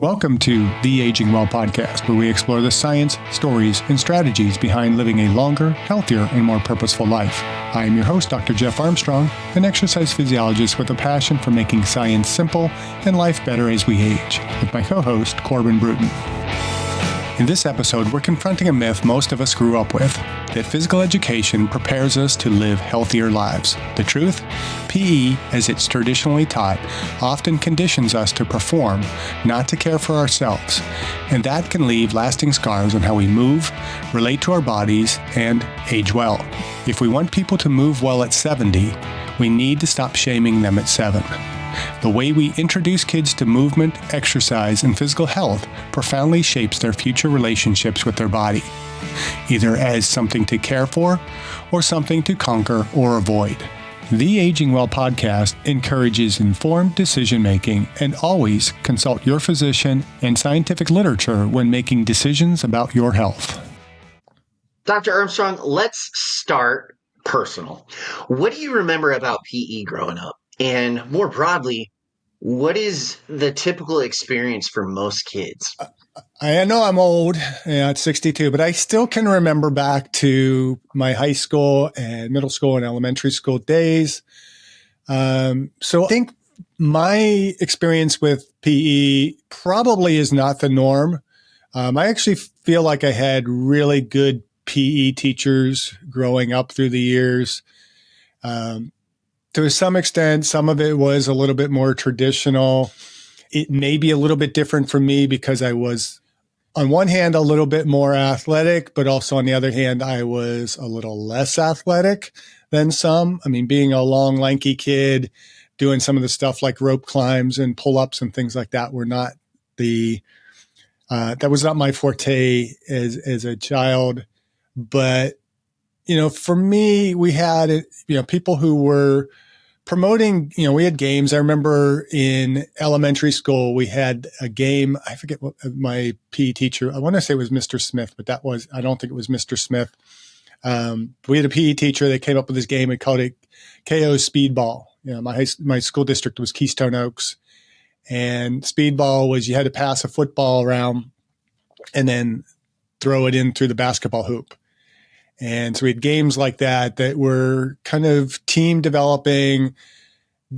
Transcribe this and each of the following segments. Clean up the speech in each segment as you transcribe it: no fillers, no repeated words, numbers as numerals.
Welcome to the Aging Well podcast, where we explore the science, stories, and strategies behind living a longer, healthier, and more purposeful life. I am your host, Dr. Jeff Armstrong, an exercise physiologist with a passion for making science simple and life better as we age, with my co-host, Corbin Bruton. In this episode, we're confronting a myth most of us grew up with, that physical education prepares us to live healthier lives. The truth? PE, as it's traditionally taught, often conditions us to perform, not to care for ourselves, and that can leave lasting scars on how we move, relate to our bodies, and age well. If we want people to move well at 70, we need to stop shaming them at 7. The way we introduce kids to movement, exercise, and physical health profoundly shapes their future relationships with their body, either as something to care for or something to conquer or avoid. The Aging Well podcast encourages informed decision-making and always consult your physician and scientific literature when making decisions about your health. Dr. Armstrong, let's start personal. What do you remember about PE growing up? And more broadly, what is the typical experience for most kids? I know I'm old, at 62, but I still can remember back to my high school and middle school and elementary school days. So I think my experience with PE probably is not the norm. I actually feel like I had really good PE teachers growing up through the years. To some extent, some of it was a little bit more traditional. It may be a little bit different for me because I was, on one hand, a little bit more athletic, but also on the other hand, I was a little less athletic than some. I mean, being a long, lanky kid, doing some of the stuff like rope climbs and pull-ups and things like that were not that was not my forte as a child. But, for me, we had, people who were promoting, we had games. I remember in elementary school, we had a game. I forget what my PE teacher, I want to say it was Mr. Smith, but I don't think it was Mr. Smith. We had a PE teacher that came up with this game and called it cohost speedball. My school district was Keystone Oaks, and speedball was you had to pass a football around and then throw it in through the basketball hoop. And so we had games like that were kind of team developing.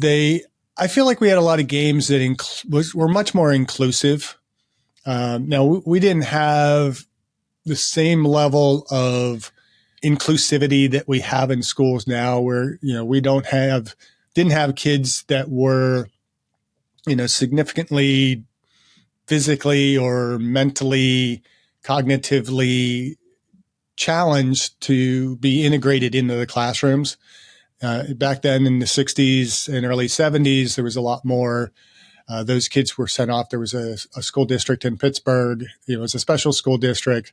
I feel like we had a lot of games that were much more inclusive. Now, we didn't have the same level of inclusivity that we have in schools now, where we didn't have kids that were significantly physically or mentally, cognitively challenged to be integrated into the classrooms. Back then in the 60s and early 70s, there was a lot more. Those kids were sent off. There was a school district in Pittsburgh. It was a special school district,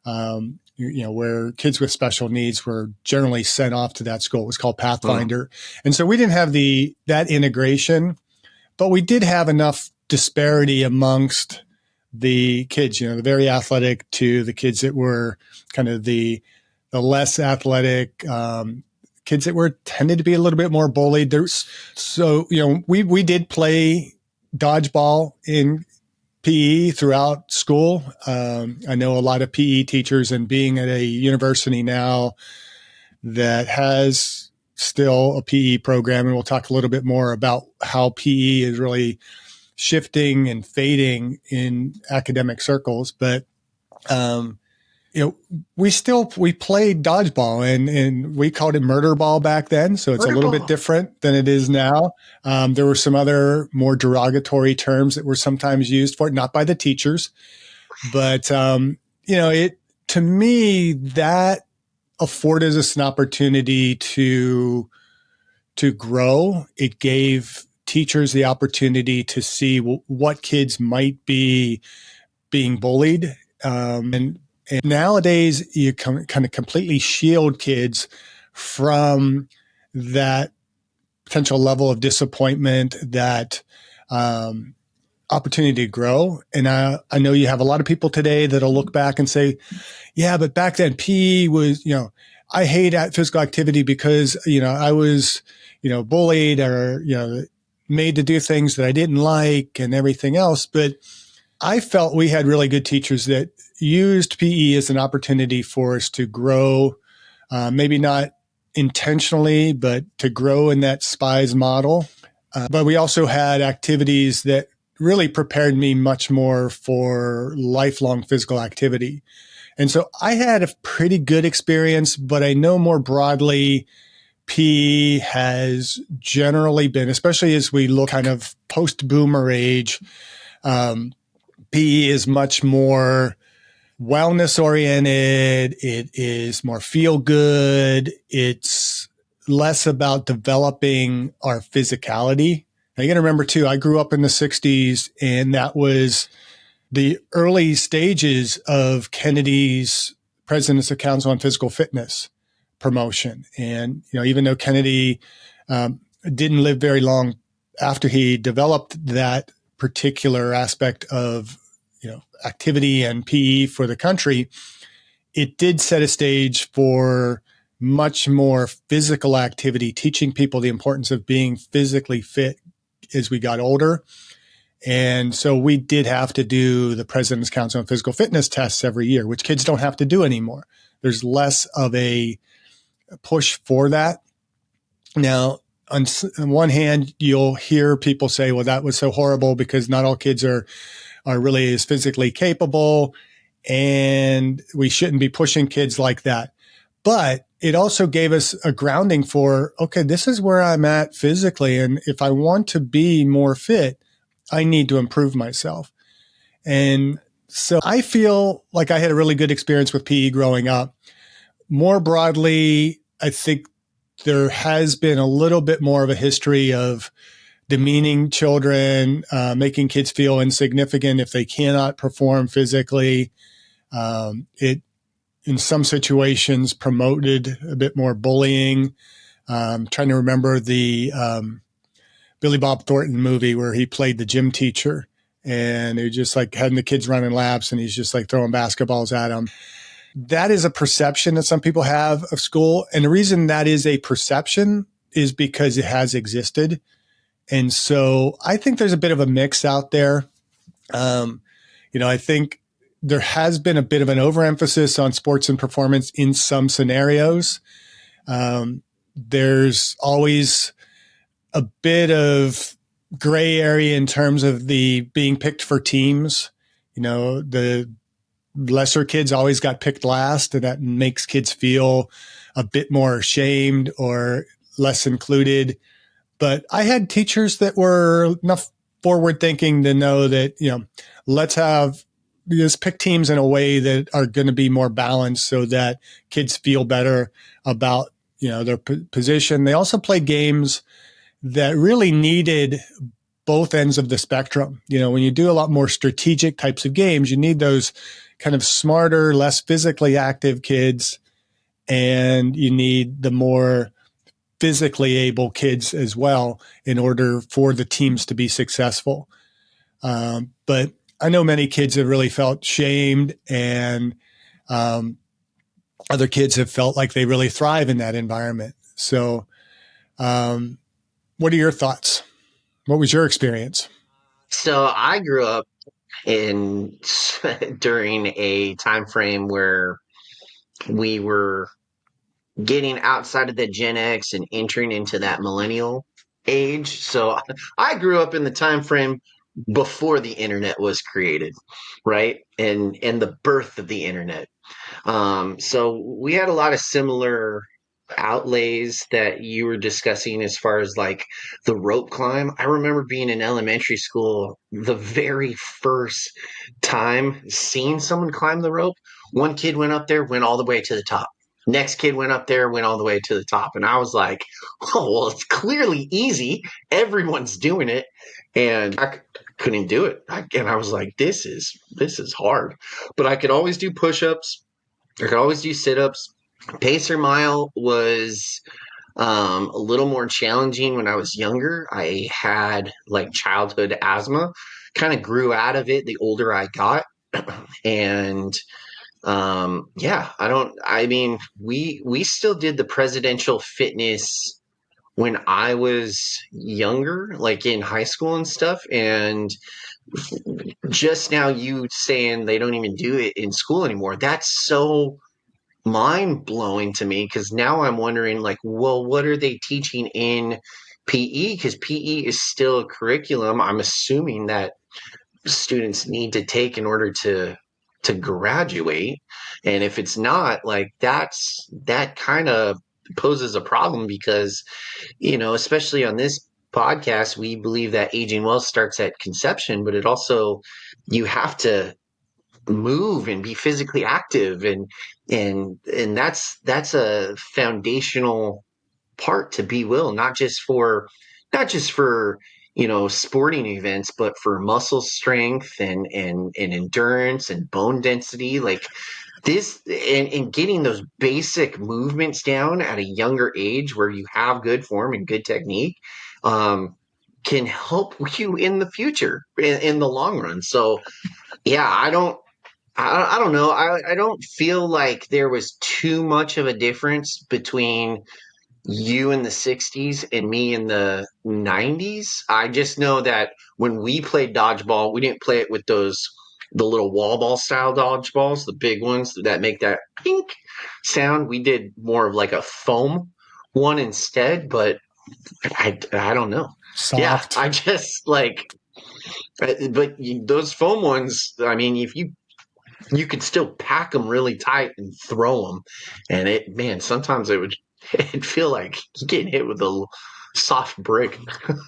where kids with special needs were generally sent off to that school. It was called Pathfinder. And so we didn't have that integration, but we did have enough disparity amongst the kids, the very athletic to the kids that were kind of the less athletic, kids that were tended to be a little bit more bullied. We did play dodgeball in PE throughout school. I know a lot of PE teachers, and being at a university now that has still a PE program, and we'll talk a little bit more about how PE is really shifting and fading in academic circles. But, we played dodgeball and we called it murder ball back then. So it's a little bit different than it is now. There were some other more derogatory terms that were sometimes used for it, not by the teachers, but, to me, that afforded us an opportunity to grow. It gave teachers the opportunity to see what kids might be being bullied. And nowadays, you kind of completely shield kids from that potential level of disappointment, that opportunity to grow. And I know you have a lot of people today that'll look back and say, yeah, but back then PE was, I hate physical activity because, I was, bullied or, made to do things that I didn't like and everything else. But I felt we had really good teachers that used PE as an opportunity for us to grow, maybe not intentionally, but to grow in that SPIES model. But we also had activities that really prepared me much more for lifelong physical activity. And so I had a pretty good experience, but I know more broadly, PE has generally been, especially as we look kind of post-boomer age, PE is much more wellness oriented. It is more feel good. It's less about developing our physicality. Now, you got to remember too, I grew up in the 60s, and that was the early stages of Kennedy's President's Council on Physical Fitness promotion. And, even though Kennedy didn't live very long after he developed that particular aspect of, activity and PE for the country, it did set a stage for much more physical activity, teaching people the importance of being physically fit as we got older. And so we did have to do the President's Council on Physical Fitness tests every year, which kids don't have to do anymore. There's less of a push for that. Now, on one hand, you'll hear people say, well, that was so horrible because not all kids are really as physically capable, and we shouldn't be pushing kids like that. But it also gave us a grounding for, okay, this is where I'm at physically. And if I want to be more fit, I need to improve myself. And so I feel like I had a really good experience with PE growing up. More broadly, I think there has been a little bit more of a history of demeaning children, making kids feel insignificant if they cannot perform physically. It, in some situations, promoted a bit more bullying. Trying to remember the Billy Bob Thornton movie where he played the gym teacher, and it just like having the kids running laps, and he's just like throwing basketballs at them. That is a perception that some people have of school. And the reason that is a perception is because it has existed. And so I think there's a bit of a mix out there. I think there has been a bit of an overemphasis on sports and performance in some scenarios. There's always a bit of gray area in terms of the being picked for teams. The lesser kids always got picked last, and that makes kids feel a bit more ashamed or less included. But I had teachers that were enough forward thinking to know that, let's pick teams in a way that are going to be more balanced so that kids feel better about, their position. They also played games that really needed both ends of the spectrum. When you do a lot more strategic types of games, you need those kind of smarter, less physically active kids, and you need the more physically able kids as well in order for the teams to be successful. But I know many kids have really felt shamed, and other kids have felt like they really thrive in that environment. So what are your thoughts? What was your experience? So I grew up in during a time frame where we were getting outside of the Gen X and entering into that millennial age. So I grew up in the time frame before the internet was created, right? And the birth of the internet. So we had a lot of similar outlays that you were discussing as far as like the rope climb. I remember being in elementary school, the very first time seeing someone climb the rope. One kid went up there, went all the way to the top. Next kid went up there, went all the way to the top. And I was like, oh, well, it's clearly easy. Everyone's doing it. And I couldn't do it. And I was like, this is hard. But I could always do push-ups. I could always do sit-ups. Pacer mile was a little more challenging when I was younger. I had like childhood asthma, kind of grew out of it the older I got. And we still did the presidential fitness when I was younger, like in high school and stuff. And just now you saying they don't even do it in school anymore. That's so mind blowing to me, because now I'm wondering, like, well, what are they teaching in PE? Because PE is still a curriculum, I'm assuming, that students need to take in order to graduate. And if it's not, like, that kind of poses a problem, because especially on this podcast, we believe that aging well starts at conception, but it also, you have to move and be physically active, and that's a foundational part to be well, not just for sporting events, but for muscle strength and endurance and bone density, like this, and getting those basic movements down at a younger age where you have good form and good technique, um, can help you in the future, in the long run. So yeah, I don't know. I don't feel like there was too much of a difference between you in the 60s and me in the 90s. I just know that when we played dodgeball, we didn't play it with the little wall ball style dodgeballs, the big ones that make that pink sound. We did more of like a foam one instead, but I don't know. Yeah, Soft. I just like, but those foam ones, I mean, if you could still pack them really tight and throw them, and sometimes it'd feel like getting hit with a soft brick.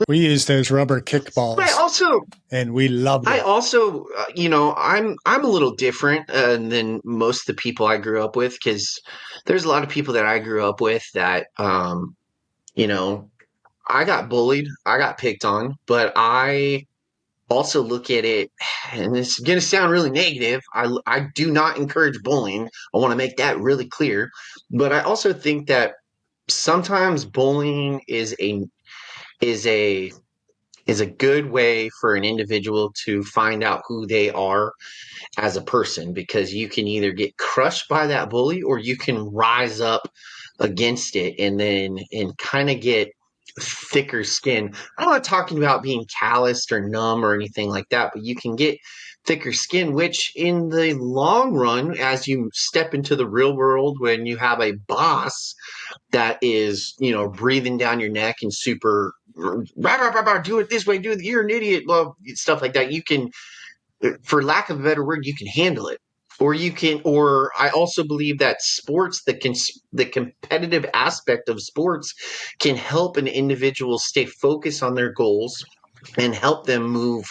We use those rubber But kickballs, and we loved I it. also, I'm a little different than most of the people I grew up with, because there's a lot of people that I grew up with that, you know, I got bullied, I got picked on, but I also look at it, and it's going to sound really negative. I do not encourage bullying. I want to make that really clear. But I also think that sometimes bullying is a is a good way for an individual to find out who they are as a person, because you can either get crushed by that bully or you can rise up against it, and kind of get thicker skin. I'm not talking about being calloused or numb or anything like that, but you can get thicker skin, which in the long run, as you step into the real world, when you have a boss that is, breathing down your neck and super rah, rah, rah, rah, do it this way, you're an idiot, well, stuff like that, you can, for lack of a better word, you can handle it. Or I also believe that the competitive aspect of sports can help an individual stay focused on their goals and help them move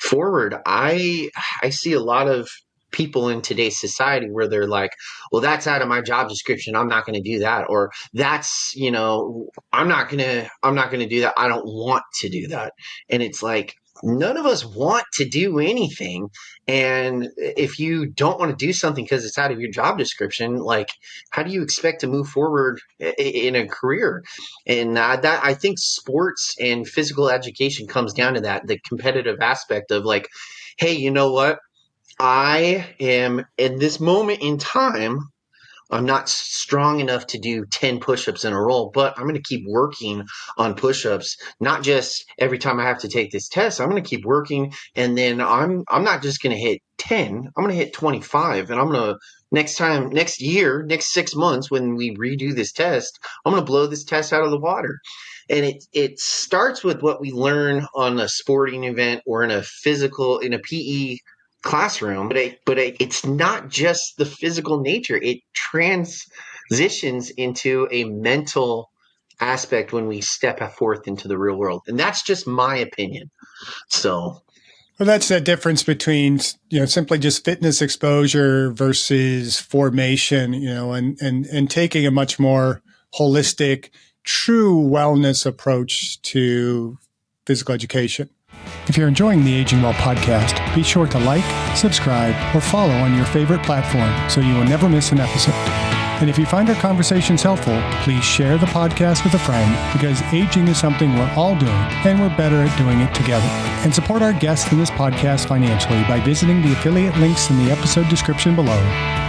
forward. I see a lot of people in today's society where they're like, well, that's out of my job description, I'm not going to do that. Or that's, I'm not going to do that, I don't want to do that. And it's like, none of us want to do anything. And if you don't want to do something because it's out of your job description, like, how do you expect to move forward in a career? And that, I think sports and physical education comes down to that, the competitive aspect of, like, hey, you know what? I am in this moment in time, I'm not strong enough to do 10 push-ups in a row, but I'm going to keep working on push-ups, not just every time I have to take this test. I'm going to keep working, and then I'm not just going to hit 10. I'm going to hit 25, and I'm going to, next year, next 6 months, when we redo this test, I'm going to blow this test out of the water. And it starts with what we learn on a sporting event or in a PE classroom, but it's not just the physical nature. It transitions into a mental aspect when we step forth into the real world, and that's just my opinion. So, Well, that's the difference between, simply just fitness exposure versus formation, and taking a much more holistic, true wellness approach to physical education. If you're enjoying the Aging Well podcast, be sure to like, subscribe, or follow on your favorite platform so you will never miss an episode. And if you find our conversations helpful, please share the podcast with a friend, because aging is something we're all doing and we're better at doing it together. And support our guests in this podcast financially by visiting the affiliate links in the episode description below,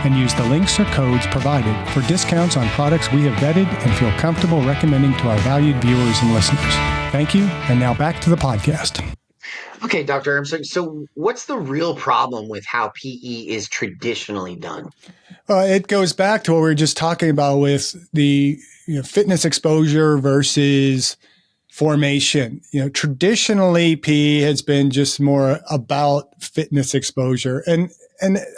and use the links or codes provided for discounts on products we have vetted and feel comfortable recommending to our valued viewers and listeners. Thank you. And now back to the podcast. Okay, Dr. Armstrong. So what's the real problem with how PE is traditionally done? It goes back to what we were just talking about with the fitness exposure versus formation. Traditionally, PE has been just more about fitness exposure. And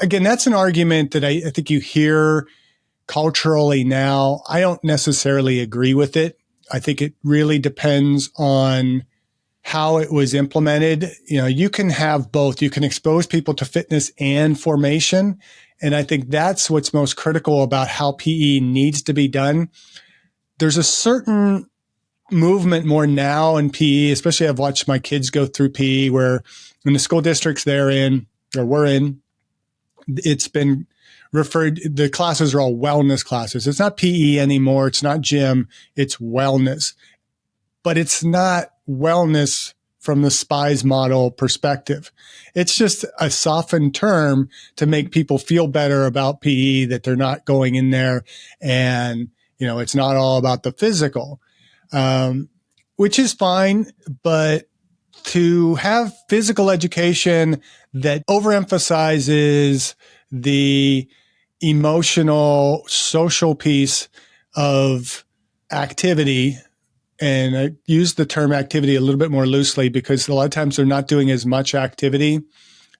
again, that's an argument that I think you hear culturally now. I don't necessarily agree with it. I think it really depends on how it was implemented. You can have both. You can expose people to fitness and formation. And I think that's what's most critical about how PE needs to be done. There's a certain movement more now in PE, especially I've watched my kids go through PE, where in the school districts they're in, or we're in, it's been referred, the classes are all wellness classes. It's not PE anymore. It's not gym. It's wellness. But it's not wellness from the SPIES model perspective. It's just a softened term to make people feel better about PE, that they're not going in there and, it's not all about the physical, which is fine. But to have physical education that overemphasizes the emotional, social piece of activity, and I use the term activity a little bit more loosely because a lot of times they're not doing as much activity.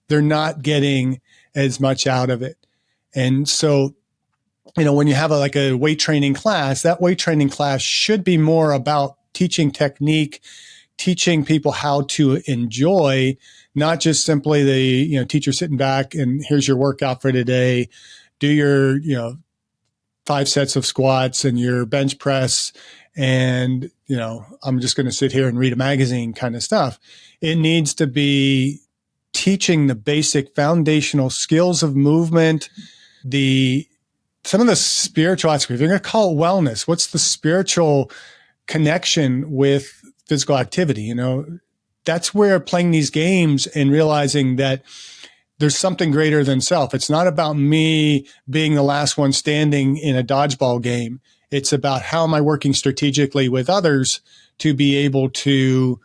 They're not getting as much out of it. And so, when you have a weight training class, that weight training class should be more about teaching technique, teaching people how to enjoy, not just simply the, teacher sitting back and here's your workout for today. Do your, 5 sets of squats and your bench press. And, I'm just going to sit here and read a magazine kind of stuff. It needs to be teaching the basic foundational skills of movement, some of the spiritual aspects. If you're going to call it wellness, what's the spiritual connection with physical activity? That's where playing these games and realizing that there's something greater than self. It's not about me being the last one standing in a dodgeball game. It's about how am I working strategically with others to be able to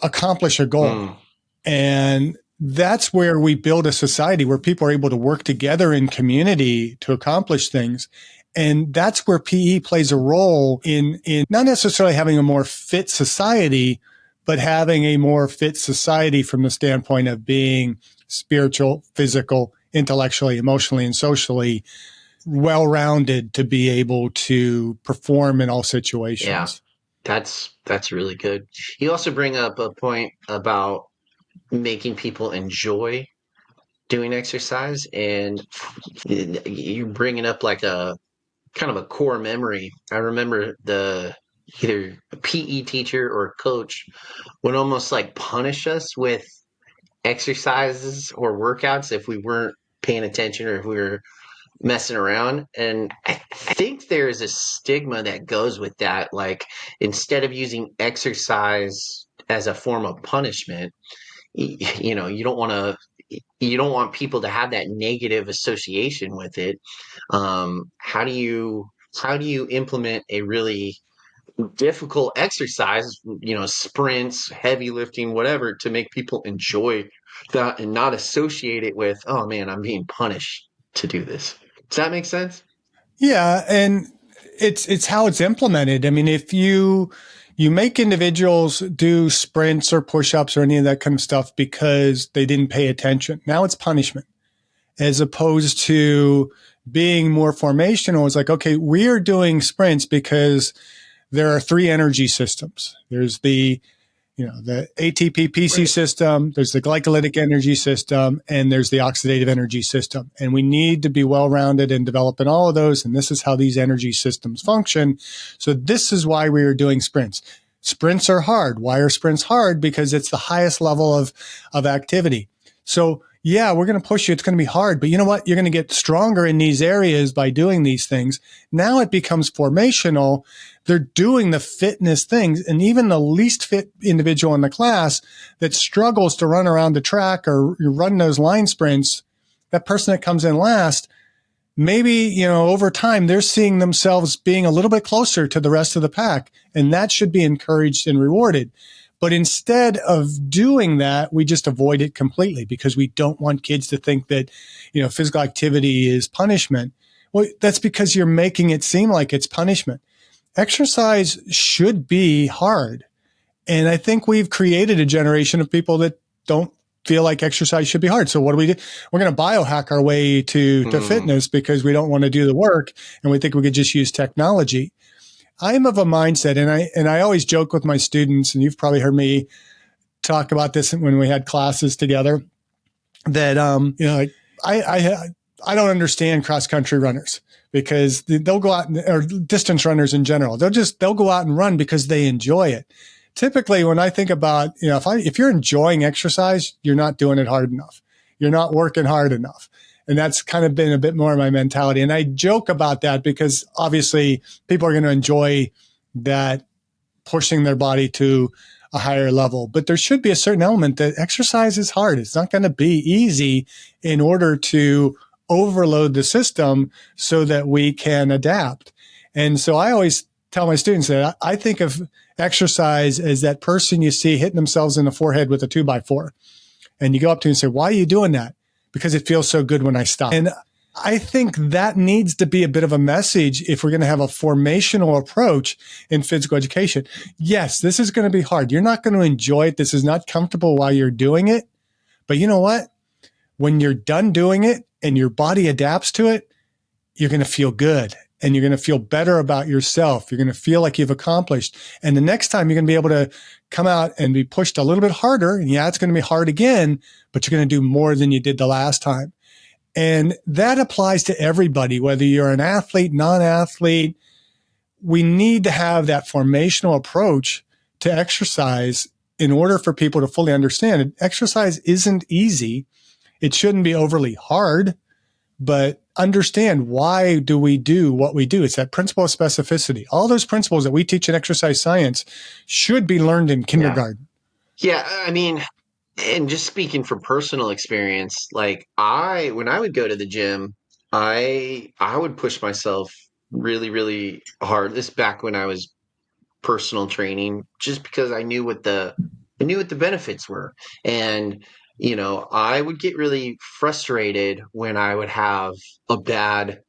accomplish a goal. And that's where we build a society where people are able to work together in community to accomplish things. And that's where PE plays a role in not necessarily having a more fit society, but having a more fit society from the standpoint of being spiritual, physical, intellectually, emotionally, and socially well-rounded to be able to perform in all situations. Yeah, that's really good. You also bring up a point about making people enjoy doing exercise, and you're bringing up like a kind of a core memory. I remember either a PE teacher or a coach would almost like punish us with exercises or workouts if we weren't paying attention or if we were messing around. And I think there's a stigma that goes with that. Like, instead of using exercise as a form of punishment, you don't want people to have that negative association with it. How do you implement a really difficult exercise, sprints, heavy lifting, whatever, to make people enjoy that and not associate it with, oh man, I'm being punished to do this? Does that make sense? Yeah. And it's how it's implemented. I mean, if you make individuals do sprints or push-ups or any of that kind of stuff because they didn't pay attention, now it's punishment, as opposed to being more formational. It's like, okay, we are doing sprints because there are 3 energy systems. There's the ATP PC system, there's the glycolytic energy system, and there's the oxidative energy system. And we need to be well-rounded and develop in all of those. And this is how these energy systems function. So this is why we are doing sprints. Sprints are hard. Why are sprints hard? Because it's the highest level of activity. So yeah, we're going to push you. It's going to be hard, but you know what? You're going to get stronger in these areas by doing these things. Now it becomes formational. They're doing the fitness things. And even the least fit individual in the class that struggles to run around the track or run those line sprints, that person that comes in last, maybe, over time, they're seeing themselves being a little bit closer to the rest of the pack. And that should be encouraged and rewarded. But instead of doing that, we just avoid it completely because we don't want kids to think that, physical activity is punishment. Well, that's because you're making it seem like it's punishment. Exercise should be hard. And I think we've created a generation of people that don't feel like exercise should be hard. So what do we do? We're going to biohack our way to fitness because we don't want to do the work and we think we could just use technology. I'm of a mindset, and I always joke with my students, and you've probably heard me talk about this when we had classes together, that I don't understand cross country runners because they'll go out or distance runners in general. They'll go out and run because they enjoy it. Typically, when I think about, if you're enjoying exercise, you're not doing it hard enough. You're not working hard enough. And that's kind of been a bit more of my mentality. And I joke about that because obviously people are going to enjoy that pushing their body to a higher level. But there should be a certain element that exercise is hard. It's not going to be easy in order to overload the system so that we can adapt. And so I always tell my students that I think of exercise as that person you see hitting themselves in the forehead with a 2x4. And you go up to them and say, why are you doing that? Because it feels so good when I stop. And I think that needs to be a bit of a message if we're going to have a formational approach in physical education. Yes, this is going to be hard. You're not going to enjoy it. This is not comfortable while you're doing it. But you know what? When you're done doing it and your body adapts to it, you're going to feel good and you're going to feel better about yourself. You're going to feel like you've accomplished. And the next time you're going to be able to come out and be pushed a little bit harder. And yeah, it's going to be hard again, but you're going to do more than you did the last time. And that applies to everybody, whether you're an athlete, non-athlete. We need to have that formational approach to exercise in order for people to fully understand it. Exercise isn't easy. It shouldn't be overly hard, but understand why do we do what we do. It's that principle of specificity. All those principles that we teach in exercise science should be learned in kindergarten. Yeah, I mean, and just speaking from personal experience, like when I would go to the gym, I would push myself really, really hard. This back when I was personal training, just because I knew what the benefits were. And I would get really frustrated when I would have a bad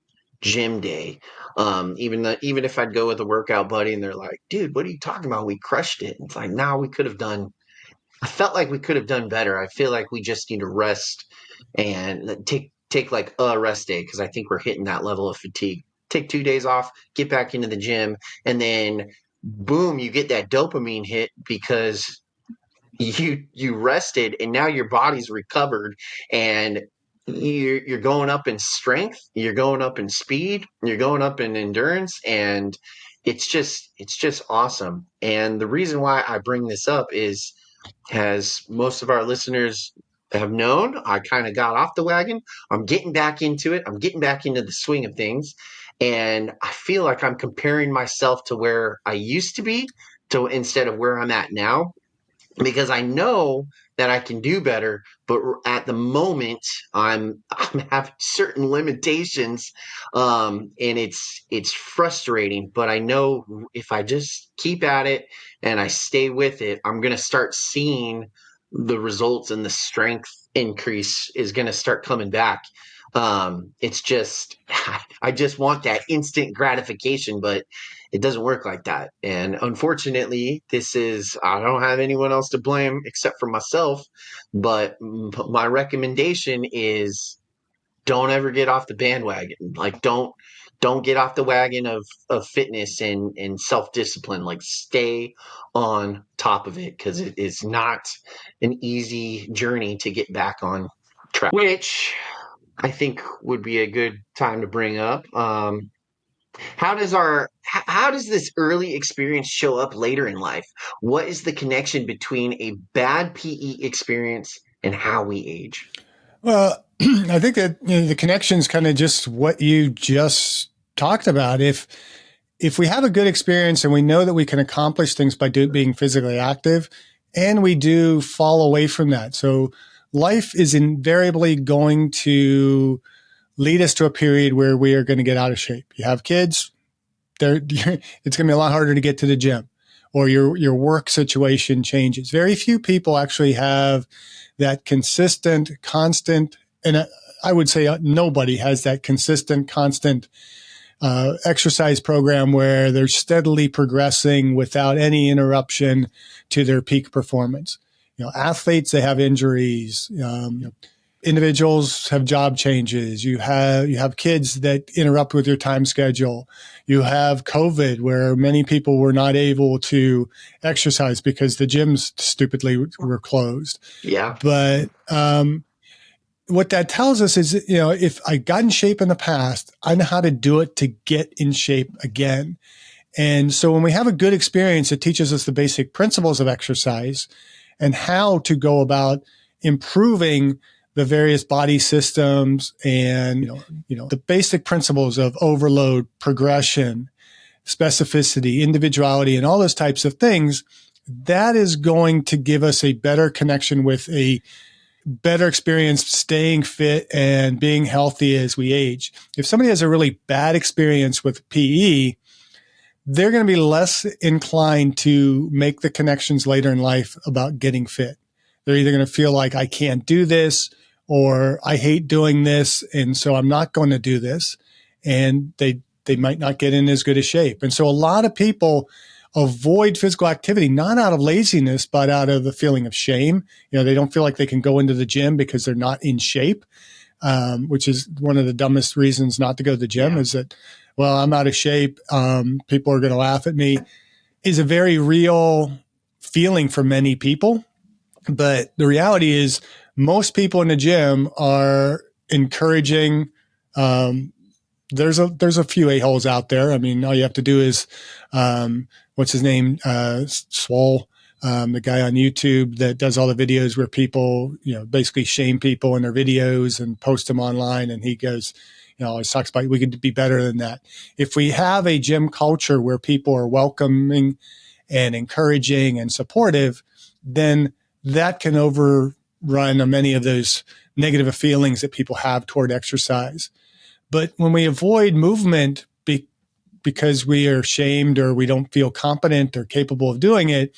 gym day. Even if I'd go with a workout buddy and they're like, dude, what are you talking about? We crushed it. It's like, no, we could have done I felt like we could have done better. I feel like we just need to rest and take like a rest day because I think we're hitting that level of fatigue. Take 2 days off, get back into the gym, and then boom, you get that dopamine hit because you rested and now your body's recovered and you're going up in strength, you're going up in speed, you're going up in endurance, and it's just awesome. And the reason why I bring this up is, as most of our listeners have known, I kind of got off the wagon. I'm getting back into it. I'm getting back into the swing of things. And I feel like I'm comparing myself to where I used to be to instead of where I'm at now, because I know that I can do better, but at the moment I'm having certain limitations, and it's frustrating. But I know if I just keep at it and I stay with it, I'm gonna start seeing the results, and the strength increase is gonna start coming back. It's just I just want that instant gratification, but it doesn't work like that. And unfortunately, I don't have anyone else to blame except for myself. But my recommendation is don't ever get off the bandwagon. Like, don't get off the wagon of fitness and self-discipline. Like, stay on top of it because it is not an easy journey to get back on track, which I think would be a good time to bring up. How does this early experience show up later in life? What is the connection between a bad PE experience and how we age? Well, I think that the connection is kind of just what you just talked about. If we have a good experience and we know that we can accomplish things by being physically active, and we do fall away from that, so life is invariably going to lead us to a period where we are going to get out of shape. You have kids, it's going to be a lot harder to get to the gym, or your work situation changes. Very few people actually have that consistent, constant, and I would say nobody has that consistent, constant exercise program where they're steadily progressing without any interruption to their peak performance. Athletes, they have injuries. Individuals have job changes. You have kids that interrupt with your time schedule. You have COVID, where many people were not able to exercise because the gyms stupidly were closed. Yeah. But what that tells us is, if I got in shape in the past, I know how to do it to get in shape again. And so when we have a good experience, it teaches us the basic principles of exercise and how to go about improving the various body systems and, the basic principles of overload, progression, specificity, individuality, and all those types of things. That is going to give us a better connection with a better experience staying fit and being healthy as we age. If somebody has a really bad experience with PE, they're going to be less inclined to make the connections later in life about getting fit. They're either going to feel like I can't do this, or I hate doing this, and so I'm not going to do this. And they might not get in as good a shape. And so a lot of people avoid physical activity, not out of laziness, but out of the feeling of shame. They don't feel like they can go into the gym because they're not in shape, which is one of the dumbest reasons not to go to the gym. Is that, well, I'm out of shape. People are going to laugh at me, is a very real feeling for many people. But the reality is most people in the gym are encouraging. There's a few a-holes out there. I mean, all you have to do is, what's his name? Swole, the guy on YouTube that does all the videos where people, basically shame people in their videos and post them online. And he goes, always talks about we could be better than that. If we have a gym culture where people are welcoming and encouraging and supportive, then that can overrun many of those negative feelings that people have toward exercise. But when we avoid movement because we are shamed or we don't feel competent or capable of doing it,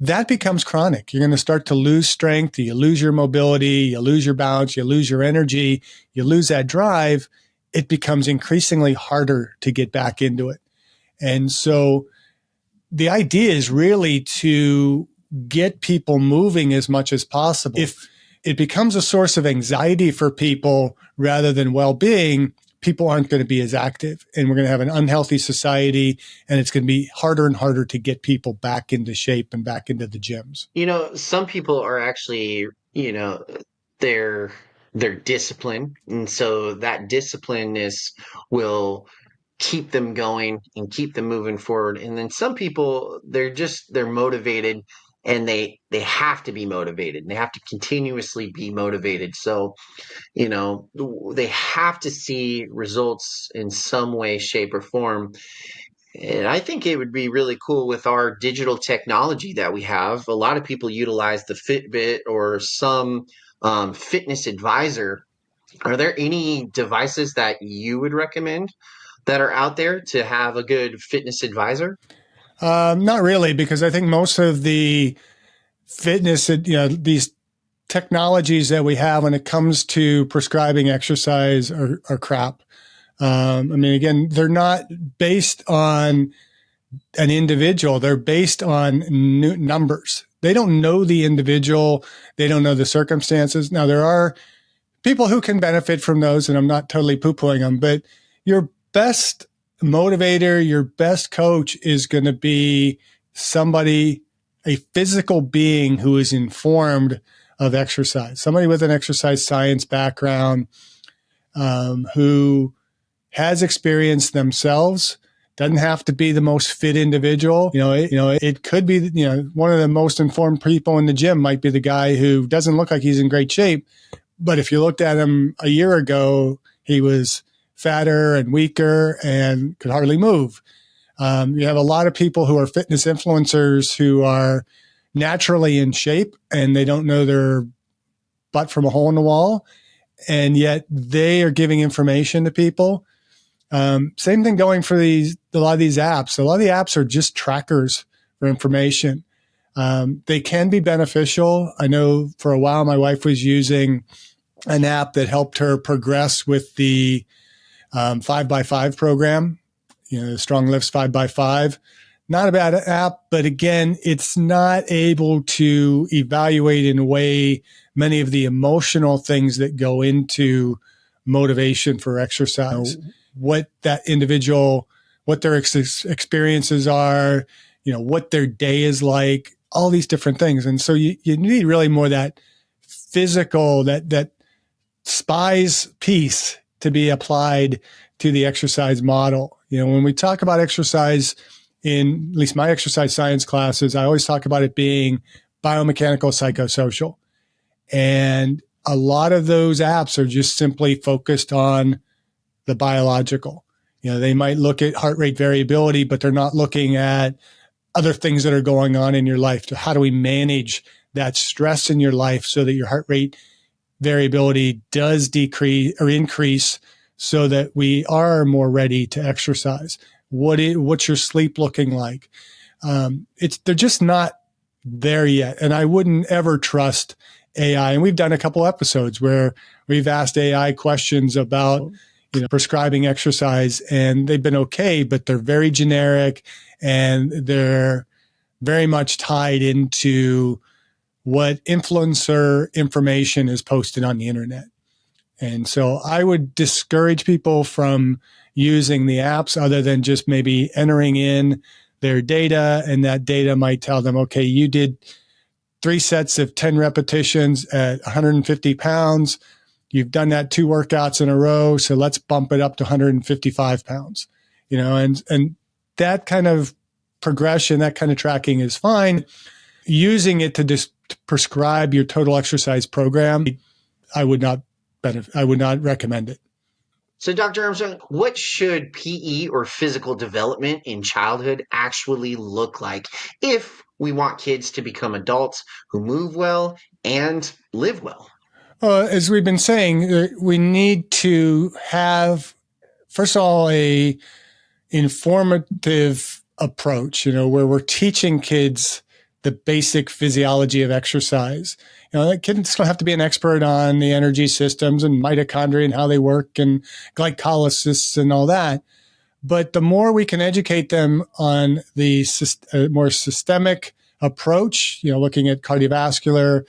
that becomes chronic. You're going to start to lose strength. You lose your mobility. You lose your balance. You lose your energy. You lose that drive. It becomes increasingly harder to get back into it. And so the idea is really to get people moving as much as possible. If it becomes a source of anxiety for people rather than well-being, people aren't going to be as active, and we're going to have an unhealthy society, and it's going to be harder and harder to get people back into shape and back into the gyms. Some people are actually, they're disciplined, and so that disciplinedness will keep them going and keep them moving forward. And then some people, they're motivated, and they have to be motivated. They have to continuously be motivated. So, they have to see results in some way, shape, or form. And I think it would be really cool with our digital technology that we have. A lot of people utilize the Fitbit or some fitness advisor. Are there any devices that you would recommend that are out there to have a good fitness advisor? Not really, because I think most of the fitness, these technologies that we have when it comes to prescribing exercise are crap. Again, they're not based on an individual. They're based on numbers. They don't know the individual. They don't know the circumstances. Now, there are people who can benefit from those, and I'm not totally poo-pooing them, but your best motivator, your best coach is going to be somebody, a physical being who is informed of exercise, somebody with an exercise science background, who has experience themselves. Doesn't have to be the most fit individual. It could be, one of the most informed people in the gym might be the guy who doesn't look like he's in great shape, But if you looked at him a year ago, he was fatter and weaker and could hardly move. You have a lot of people who are fitness influencers who are naturally in shape and they don't know their butt from a hole in the wall. And yet they are giving information to people. Same thing going for a lot of these apps. A lot of the apps are just trackers for information. They can be beneficial. I know for a while my wife was using an app that helped her progress with the 5x5 program, the Strong Lifts 5x5. Not a bad app, but again, it's not able to evaluate in a way many of the emotional things that go into motivation for exercise. What that individual, what their experiences are, what their day is like, all these different things. And so you need really more that physical, that SPIES piece to be applied to the exercise model. When we talk about exercise in at least my exercise science classes, I always talk about it being biomechanical psychosocial. And a lot of those apps are just simply focused on the biological. They might look at heart rate variability, but they're not looking at other things that are going on in your life. So how do we manage that stress in your life so that your heart rate variability does decrease or increase so that we are more ready to exercise? What's your sleep looking like? They're just not there yet. And I wouldn't ever trust AI. And we've done a couple episodes where we've asked AI questions about prescribing exercise, and they've been okay, but they're very generic and they're very much tied into what influencer information is posted on the internet. And so I would discourage people from using the apps other than just maybe entering in their data, and that data might tell them, okay, you did 3 sets of 10 repetitions at 150 pounds. You've done that 2 workouts in a row, so let's bump it up to 155 pounds. And that kind of progression, that kind of tracking is fine. Using it to just prescribe your total exercise program, I would not recommend it. So, Dr. Armstrong, what should PE or physical development in childhood actually look like if we want kids to become adults who move well and live well? As we've been saying, we need to have, first of all, a informative approach, where we're teaching kids the basic physiology of exercise. Kids don't have to be an expert on the energy systems and mitochondria and how they work and glycolysis and all that. But the more we can educate them on the more systemic approach, looking at cardiovascular,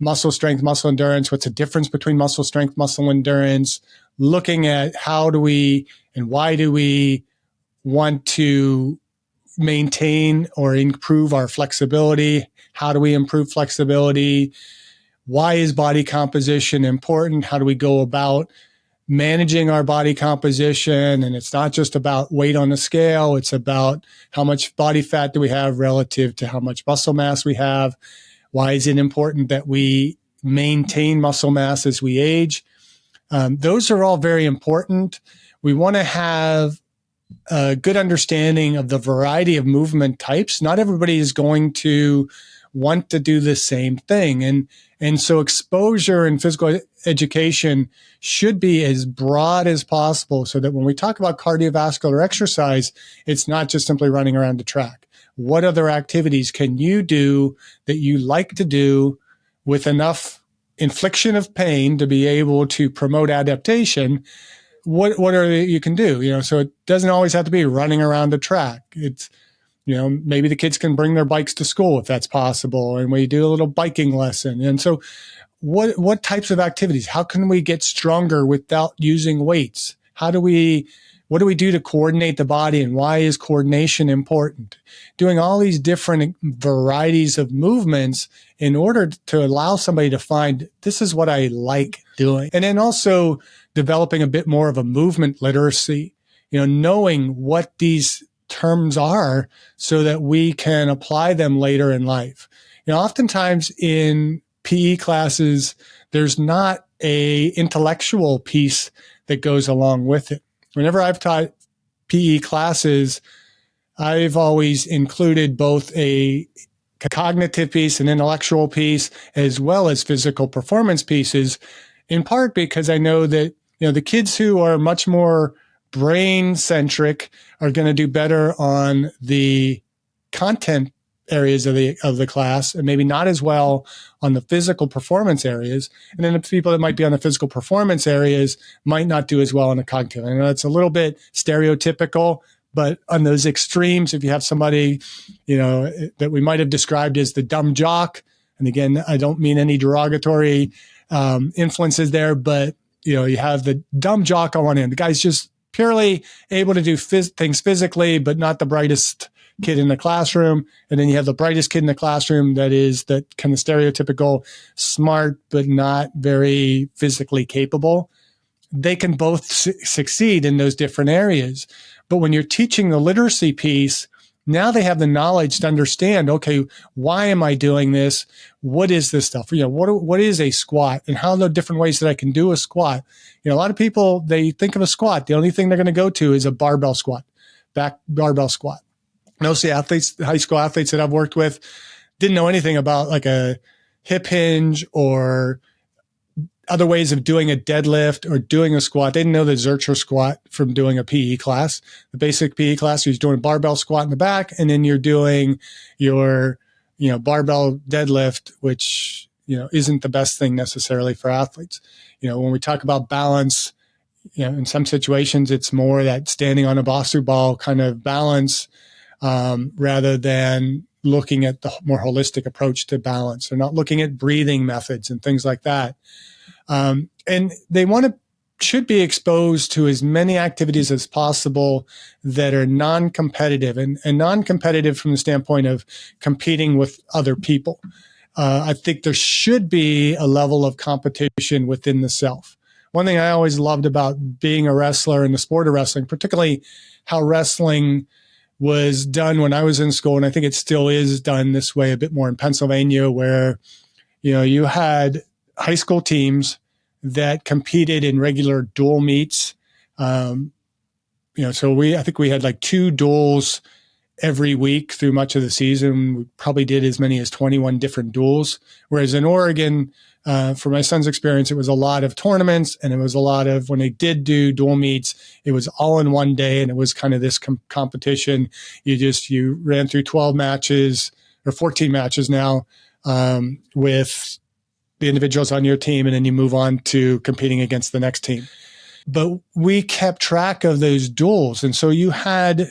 muscle strength, muscle endurance, what's the difference between muscle strength, muscle endurance, looking at how do we and why do we want to maintain or improve our flexibility? How do we improve flexibility? Why is body composition important? How do we go about managing our body composition? And it's not just about weight on the scale. It's about how much body fat do we have relative to how much muscle mass we have? Why is it important that we maintain muscle mass as we age? Those are all very important. We want to have a good understanding of the variety of movement types. Not everybody is going to want to do the same thing. And so exposure in physical education should be as broad as possible so that when we talk about cardiovascular exercise, it's not just simply running around the track. What other activities can you do that you like to do with enough infliction of pain to be able to promote adaptation? What you can do? So it doesn't always have to be running around a track. It's, maybe the kids can bring their bikes to school if that's possible, and we do a little biking lesson. And so what types of activities? How can we get stronger without using weights? What do we do to coordinate the body, and why is coordination important? Doing all these different varieties of movements in order to allow somebody to find, this is what I like doing. And then also developing a bit more of a movement literacy, knowing what these terms are so that we can apply them later in life. Oftentimes in PE classes, there's not a intellectual piece that goes along with it. Whenever I've taught PE classes, I've always included both a cognitive piece, an intellectual piece, as well as physical performance pieces, in part because I know that, the kids who are much more brain centric are going to do better on the content areas of the class, and maybe not as well on the physical performance areas. And then the people that might be on the physical performance areas might not do as well on the cognitive. I know it's a little bit stereotypical, but on those extremes, if you have somebody, that we might have described as the dumb jock, and again, I don't mean any derogatory influences there, but you have the dumb jock on one end. The guy's just purely able to do things physically, but not the brightest kid in the classroom. And then you have the brightest kid in the classroom that is the kind of stereotypical smart, but not very physically capable. They can both succeed in those different areas. But when you're teaching the literacy piece, now they have the knowledge to understand, okay, why am I doing this? What is this stuff? What is a squat, and how are the different ways that I can do a squat? A lot of people, they think of a squat, the only thing they're going to go to is a barbell squat, back barbell squat. Most of the high school athletes that I've worked with didn't know anything about like a hip hinge or other ways of doing a deadlift or doing a squat. They didn't know the Zercher squat from doing a PE class. The basic PE class, you're doing a barbell squat in the back, and then you're doing your, barbell deadlift, which, isn't the best thing necessarily for athletes. When we talk about balance, in some situations, it's more that standing on a Bosu ball kind of balance, rather than looking at the more holistic approach to balance. They're not looking at breathing methods and things like that. And they should be exposed to as many activities as possible that are non-competitive and non-competitive from the standpoint of competing with other people. I think there should be a level of competition within the self. One thing I always loved about being a wrestler in the sport of wrestling, particularly how wrestling was done when I was in school, and I think it still is done this way a bit more in Pennsylvania, where, you had high school teams that competed in regular dual meets. So I think we had like 2 duels every week through much of the season. We probably did as many as 21 different duels. Whereas in Oregon, for my son's experience, it was a lot of tournaments, and it was a lot of, when they did do dual meets, it was all in one day, and it was kind of this competition. You ran through 12 matches or 14 matches now, with the individuals on your team, and then you move on to competing against the next team. But we kept track of those duels. And so you had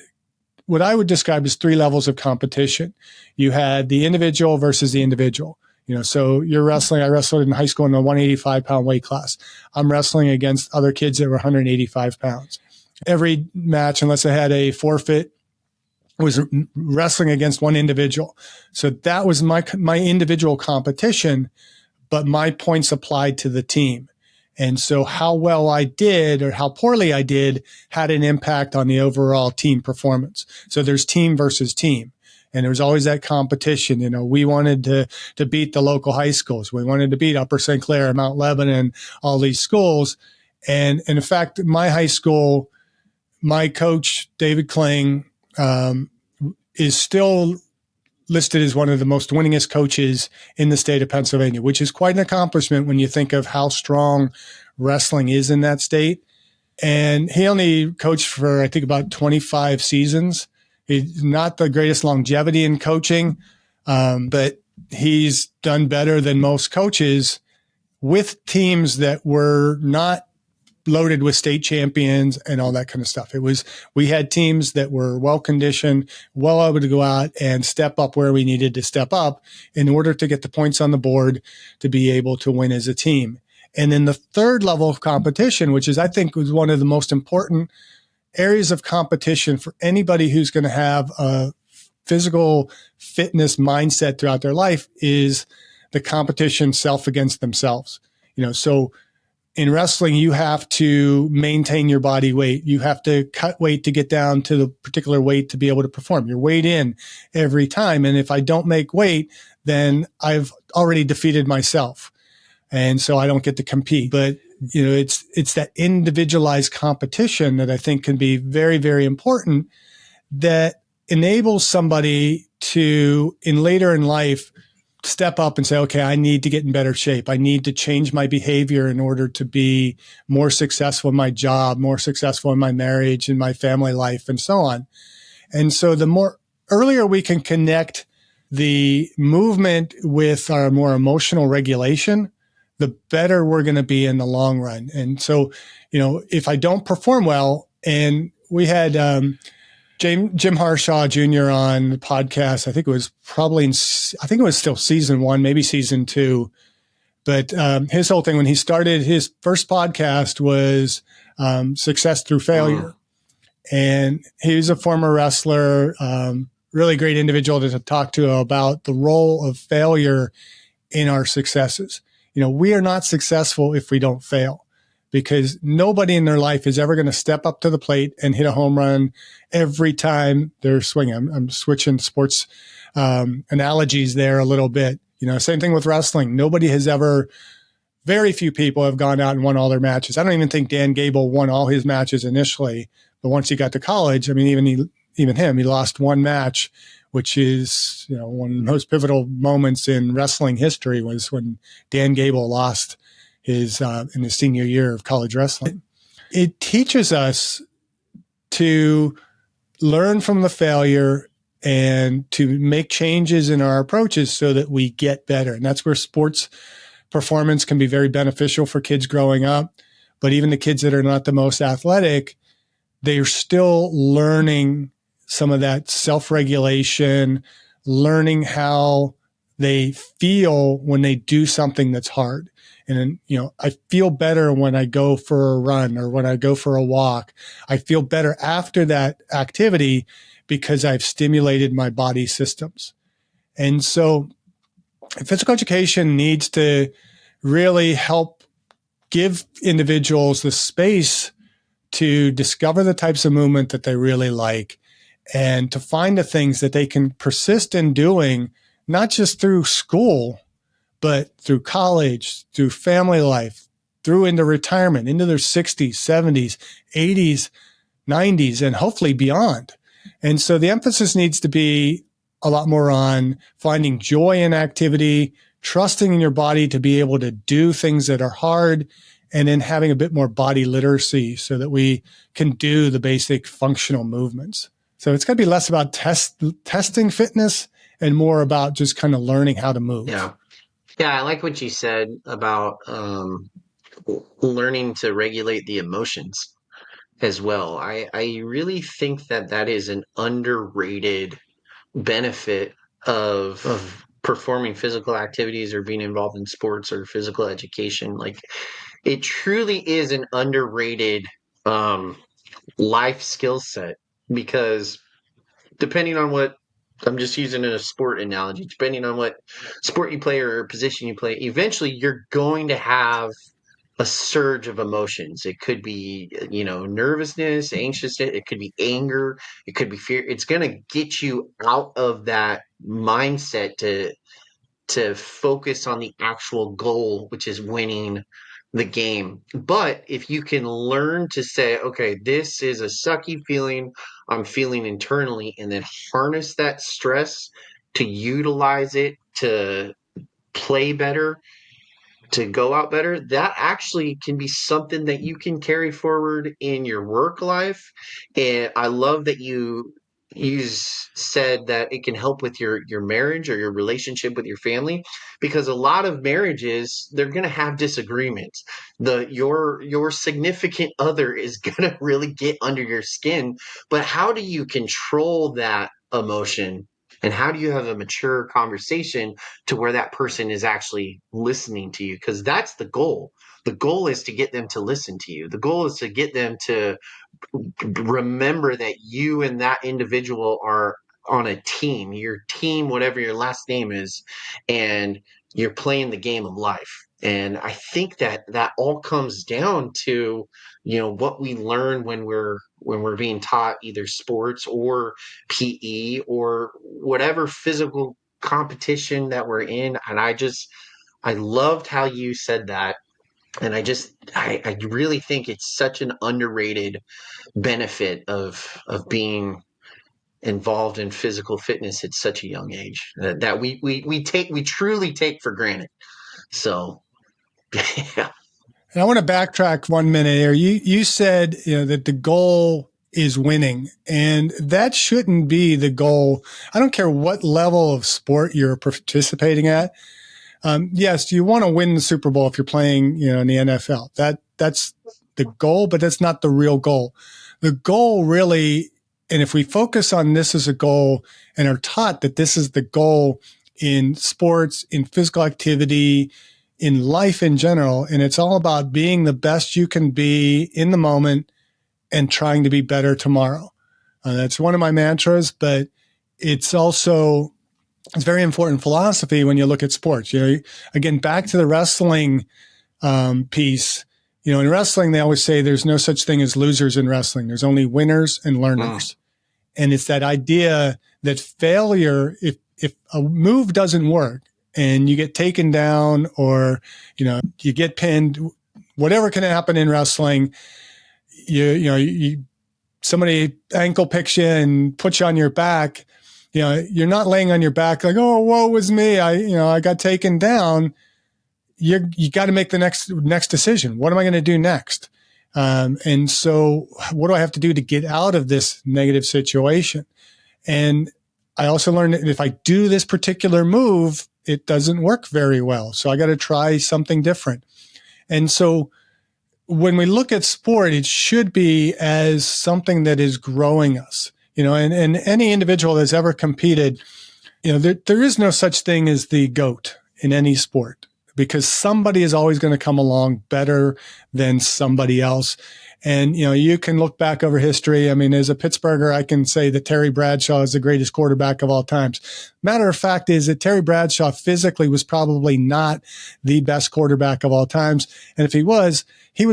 what I would describe as 3 levels of competition. You had the individual versus the individual. So you're wrestling. I wrestled in high school in the 185 pound weight class. I'm wrestling against other kids that were 185 pounds. Every match, unless I had a forfeit, was wrestling against one individual. So that was my individual competition, but my points applied to the team. And so how well I did or how poorly I did had an impact on the overall team performance. So there's team versus team. And there was always that competition. We wanted to beat the local high schools. We wanted to beat Upper St. Clair and Mount Lebanon, all these schools. And in fact, my high school, my coach, David Kling, is still listed as one of the most winningest coaches in the state of Pennsylvania, which is quite an accomplishment when you think of how strong wrestling is in that state. And he only coached for, I think, about 25 seasons. He's not the greatest longevity in coaching, but he's done better than most coaches with teams that were not loaded with state champions and all that kind of stuff. We had teams that were well conditioned, well able to go out and step up where we needed to step up in order to get the points on the board to be able to win as a team. And then the third level of competition, which is, I think, was one of the most important areas of competition for anybody who's going to have a physical fitness mindset throughout their life, is the competition self against themselves. So in wrestling, you have to maintain your body weight. You have to cut weight to get down to the particular weight to be able to perform. You're weighed in every time. And if I don't make weight, then I've already defeated myself. And so I don't get to compete. But, it's that individualized competition that I think can be very, very important, that enables somebody to, later in life, step up and say, okay, I need to get in better shape. I need to change my behavior in order to be more successful in my job, more successful in my marriage, in my family life, and so on. And so the more earlier we can connect the movement with our more emotional regulation, the better we're going to be in the long run. And so, if I don't perform well, and we had Jim Harshaw Jr. on the podcast, I think it was still season 1, maybe season 2. But his whole thing when he started his first podcast was success through failure. And he's a former wrestler, really great individual to talk to about the role of failure in our successes. We are not successful if we don't fail, because nobody in their life is ever going to step up to the plate and hit a home run every time they're swinging. I'm switching sports analogies there a little bit. Same thing with wrestling. Very few people have gone out and won all their matches. I don't even think Dan Gable won all his matches initially, but once he got to college, I mean, even him, he lost one match, which is, one of the most pivotal moments in wrestling history was when Dan Gable lost his in his senior year of college wrestling. It teaches us to learn from the failure and to make changes in our approaches so that we get better. And that's where sports performance can be very beneficial for kids growing up. But even the kids that are not the most athletic, they're still learning some of that self-regulation, learning how they feel when they do something that's hard. And, I feel better when I go for a run or when I go for a walk. I feel better after that activity because I've stimulated my body systems. And so physical education needs to really help give individuals the space to discover the types of movement that they really like and to find the things that they can persist in doing, not just through school, but through college, through family life, through into retirement, into their 60s, 70s, 80s, 90s, and hopefully beyond. And so the emphasis needs to be a lot more on finding joy in activity, trusting in your body to be able to do things that are hard, and then having a bit more body literacy so that we can do the basic functional movements. So it's going to be less about testing fitness and more about just kind of learning how to move. Yeah. Yeah, I like what you said about learning to regulate the emotions as well. I really think that is an underrated benefit of performing physical activities or being involved in sports or physical education. Like, it truly is an underrated life skill set, because depending on what, I'm just using a sport analogy, depending on what sport you play or position you play, eventually you're going to have a surge of emotions. It could be, nervousness, anxiousness, it could be anger, it could be fear. It's going to get you out of that mindset to focus on the actual goal, which is winning the game. But if you can learn to say, okay, this is a sucky feeling I'm feeling internally, and then harness that stress to utilize it to play better, to go out better, that actually can be something that you can carry forward in your work life. And I love that you said that it can help with your marriage or your relationship with your family, because a lot of marriages, they're going to have disagreements. Your significant other is going to really get under your skin, but how do you control that emotion, and how do you have a mature conversation to where that person is actually listening to you? Because that's the goal. The goal is to get them to listen to you. The goal is to get them to remember that you and that individual are on a team, your team, whatever your last name is, and you're playing the game of life. And I think that all comes down to, what we learn when we're being taught either sports or PE or whatever physical competition that we're in. And I loved how you said that. And I really think it's such an underrated benefit of being involved in physical fitness at such a young age that we truly take for granted. So, yeah. And I want to backtrack 1 minute here. You said, that the goal is winning, and that shouldn't be the goal. I don't care what level of sport you're participating at. Yes, you want to win the Super Bowl if you're playing, in the NFL. That's the goal, but that's not the real goal. The goal really, and if we focus on this as a goal and are taught that this is the goal in sports, in physical activity, in life in general, and it's all about being the best you can be in the moment and trying to be better tomorrow. That's one of my mantras, but it's also it's very important philosophy when you look at sports. Again, back to the wrestling piece. In wrestling, they always say there's no such thing as losers in wrestling. There's only winners and learners. And it's that idea that failure, if a move doesn't work and you get taken down or, you get pinned, whatever can happen in wrestling, somebody ankle picks you and puts you on your back. You're not laying on your back like, oh, woe is me. I got taken down. You got to make the next decision. What am I going to do next? And so what do I have to do to get out of this negative situation? And I also learned that if I do this particular move, it doesn't work very well. So I got to try something different. And so when we look at sport, it should be as something that is growing us, and any individual that's ever competed, there is no such thing as the GOAT in any sport, because somebody is always going to come along better than somebody else. And, you can look back over history. I mean, as a Pittsburgher, I can say that Terry Bradshaw is the greatest quarterback of all times. Matter of fact is that Terry Bradshaw physically was probably not the best quarterback of all times. And if he was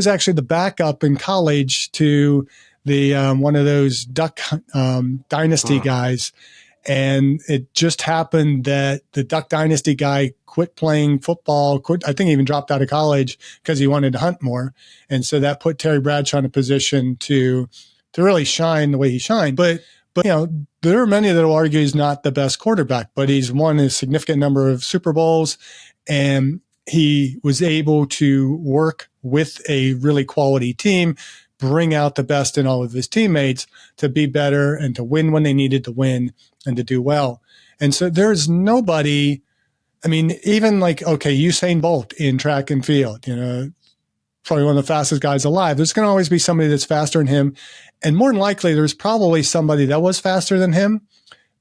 actually the backup in college to the one of those Duck Dynasty guys. And it just happened that the Duck Dynasty guy quit playing football, I think he even dropped out of college because he wanted to hunt more. And so that put Terry Bradshaw in a position to really shine the way he shined. But there are many that will argue he's not the best quarterback, but he's won a significant number of Super Bowls, and he was able to work with a really quality team, bring out the best in all of his teammates to be better and to win when they needed to win and to do well. And so there's nobody, even like, Usain Bolt in track and field, probably one of the fastest guys alive. There's going to always be somebody that's faster than him. And more than likely, there's probably somebody that was faster than him,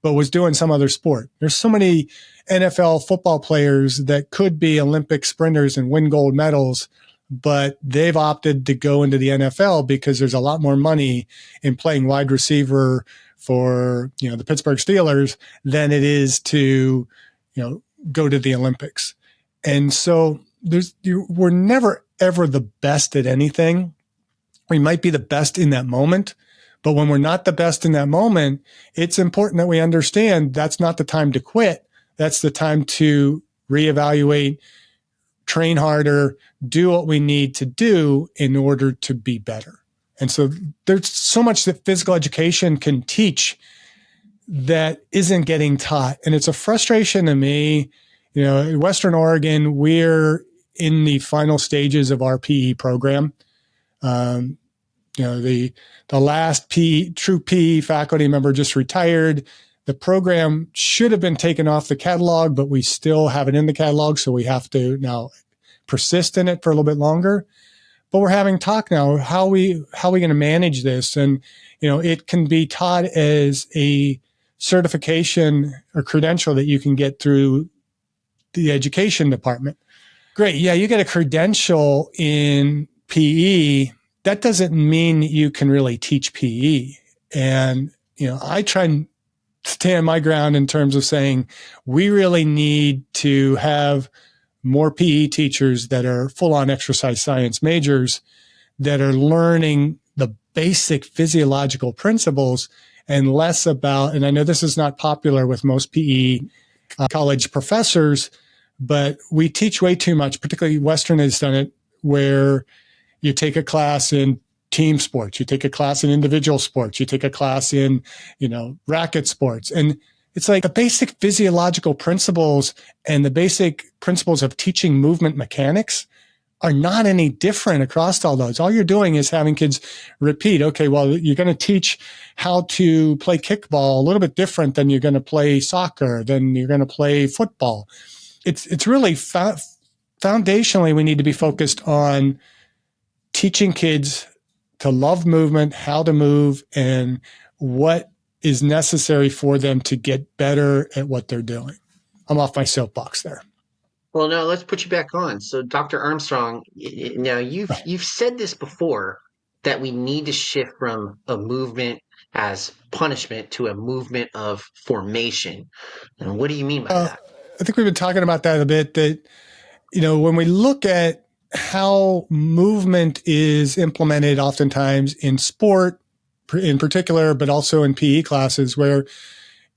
but was doing some other sport. There's so many NFL football players that could be Olympic sprinters and win gold medals, but they've opted to go into the NFL because there's a lot more money in playing wide receiver for, the Pittsburgh Steelers than it is to, go to the Olympics. And so we're never ever the best at anything. We might be the best in that moment, but when we're not the best in that moment, it's important that we understand that's not the time to quit. That's the time to reevaluate, train harder, do what we need to do in order to be better. And so there's so much that physical education can teach that isn't getting taught. And it's a frustration to me. In Western Oregon, we're in the final stages of our PE program. The last true PE faculty member just retired. The program should have been taken off the catalog, but we still have it in the catalog. So we have to now persist in it for a little bit longer. But we're having talk now. How are we going to manage this? And, it can be taught as a certification or credential that you can get through the education department. Great. Yeah, you get a credential in PE. That doesn't mean you can really teach PE. And, I try and stand my ground in terms of saying we really need to have more PE teachers that are full-on exercise science majors that are learning the basic physiological principles and less about, and I know this is not popular with most PE college professors, but we teach way too much, particularly Western has done it, where you take a class in team sports, you take a class in individual sports, you take a class in, racket sports. And it's like the basic physiological principles and the basic principles of teaching movement mechanics are not any different across all those. All you're doing is having kids repeat, okay, well, you're going to teach how to play kickball a little bit different than you're going to play soccer, than you're going to play football. It's really foundationally, we need to be focused on teaching kids to love movement, how to move, and what is necessary for them to get better at what they're doing. I'm off my soapbox there. Well, no, let's put you back on. So, Dr. Armstrong, now you've said this before, that we need to shift from a movement as punishment to a movement of formation. And what do you mean by that? I think we've been talking about that a bit, that, when we look at how movement is implemented oftentimes in sport in particular, but also in PE classes, where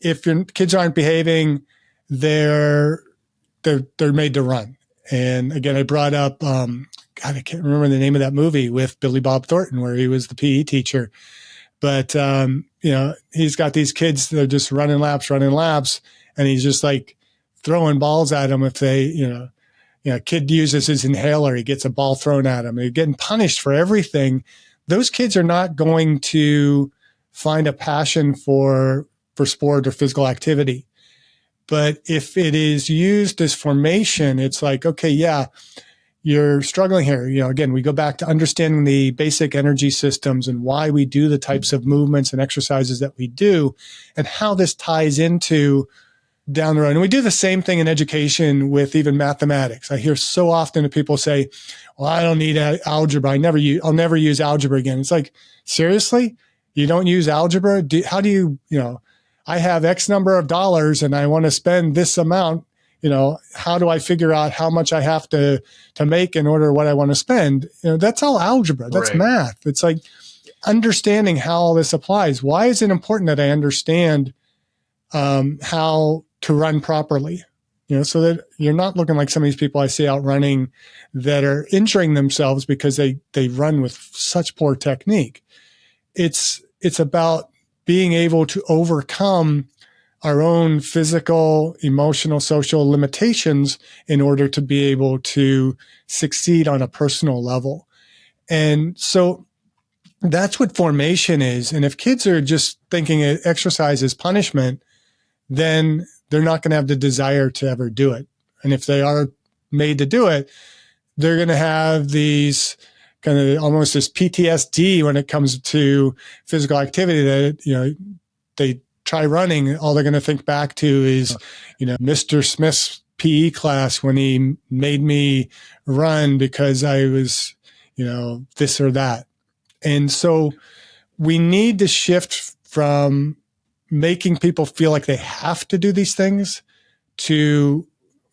if your kids aren't behaving, they're made to run. And again, I brought up, I can't remember the name of that movie with Billy Bob Thornton, where he was the PE teacher. But, he's got these kids that are just running laps, and he's just like throwing balls at them. If they, kid uses his inhaler, he gets a ball thrown at him. They're getting punished for everything. Those kids are not going to find a passion for sport or physical activity. But if it is used as formation, it's like, okay, yeah, you're struggling here. Again, we go back to understanding the basic energy systems and why we do the types of movements and exercises that we do, and how this ties into down the road. And we do the same thing in education with even mathematics. I hear so often that people say, well, I don't need algebra. I'll never use algebra again. It's like, seriously? You don't use algebra? How do you, I have X number of dollars and I want to spend this amount, how do I figure out how much I have to make in order what I want to spend? That's all algebra. That's Right. math. It's like understanding how all this applies. Why is it important that I understand how to run properly? So that you're not looking like some of these people I see out running that are injuring themselves because they run with such poor technique. It's about being able to overcome our own physical, emotional, social limitations in order to be able to succeed on a personal level. And so that's what formation is. And if kids are just thinking exercise is punishment, then they're not going to have the desire to ever do it. And if they are made to do it, they're going to have these kind of almost this PTSD when it comes to physical activity, that, they try running. All they're going to think back to is, Mr. Smith's PE class when he made me run because I was, this or that. And so we need to shift from making people feel like they have to do these things to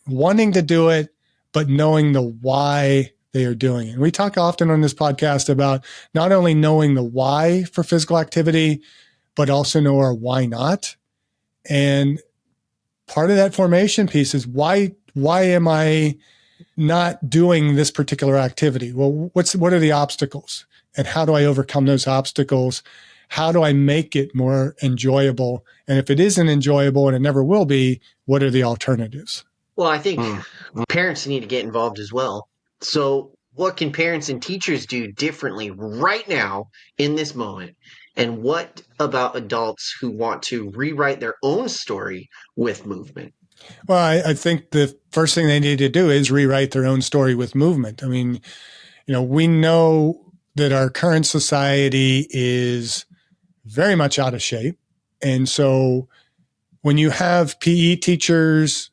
wanting to do it, but knowing the why they are doing it. And we talk often on this podcast about not only knowing the why for physical activity, but also know our why not. And part of that formation piece is why am I not doing this particular activity? Well, what are the obstacles? And how do I overcome those obstacles? How do I make it more enjoyable? And if it isn't enjoyable, and it never will be, what are the alternatives? Well, I think parents need to get involved as well. So, what can parents and teachers do differently right now in this moment? And what about adults who want to rewrite their own story with movement? Well, I think the first thing they need to do is rewrite their own story with movement. I mean, we know that our current society is very much out of shape. And so when you have PE teachers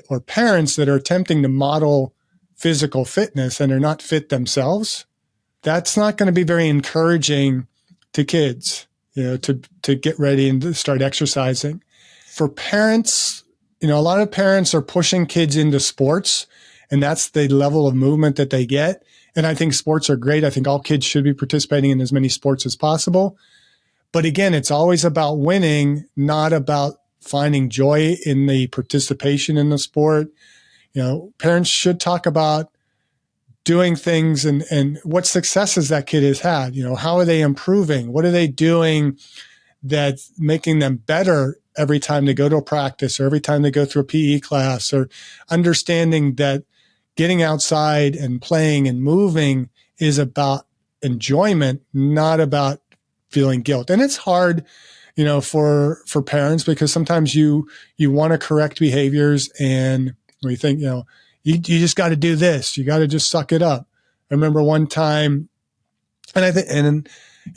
or parents that are attempting to model physical fitness and are not fit themselves, that's not going to be very encouraging to kids, to get ready and to start exercising. For parents, a lot of parents are pushing kids into sports, and that's the level of movement that they get. And I think sports are great. I think all kids should be participating in as many sports as possible. But again, it's always about winning, not about finding joy in the participation in the sport. Parents should talk about doing things and what successes that kid has had. How are they improving? What are they doing that's making them better every time they go to a practice or every time they go through a PE class, or understanding that getting outside and playing and moving is about enjoyment, not about feeling guilt. And it's hard, for parents, because sometimes you want to correct behaviors and we think, you just got to do this. You got to just suck it up. I remember one time, and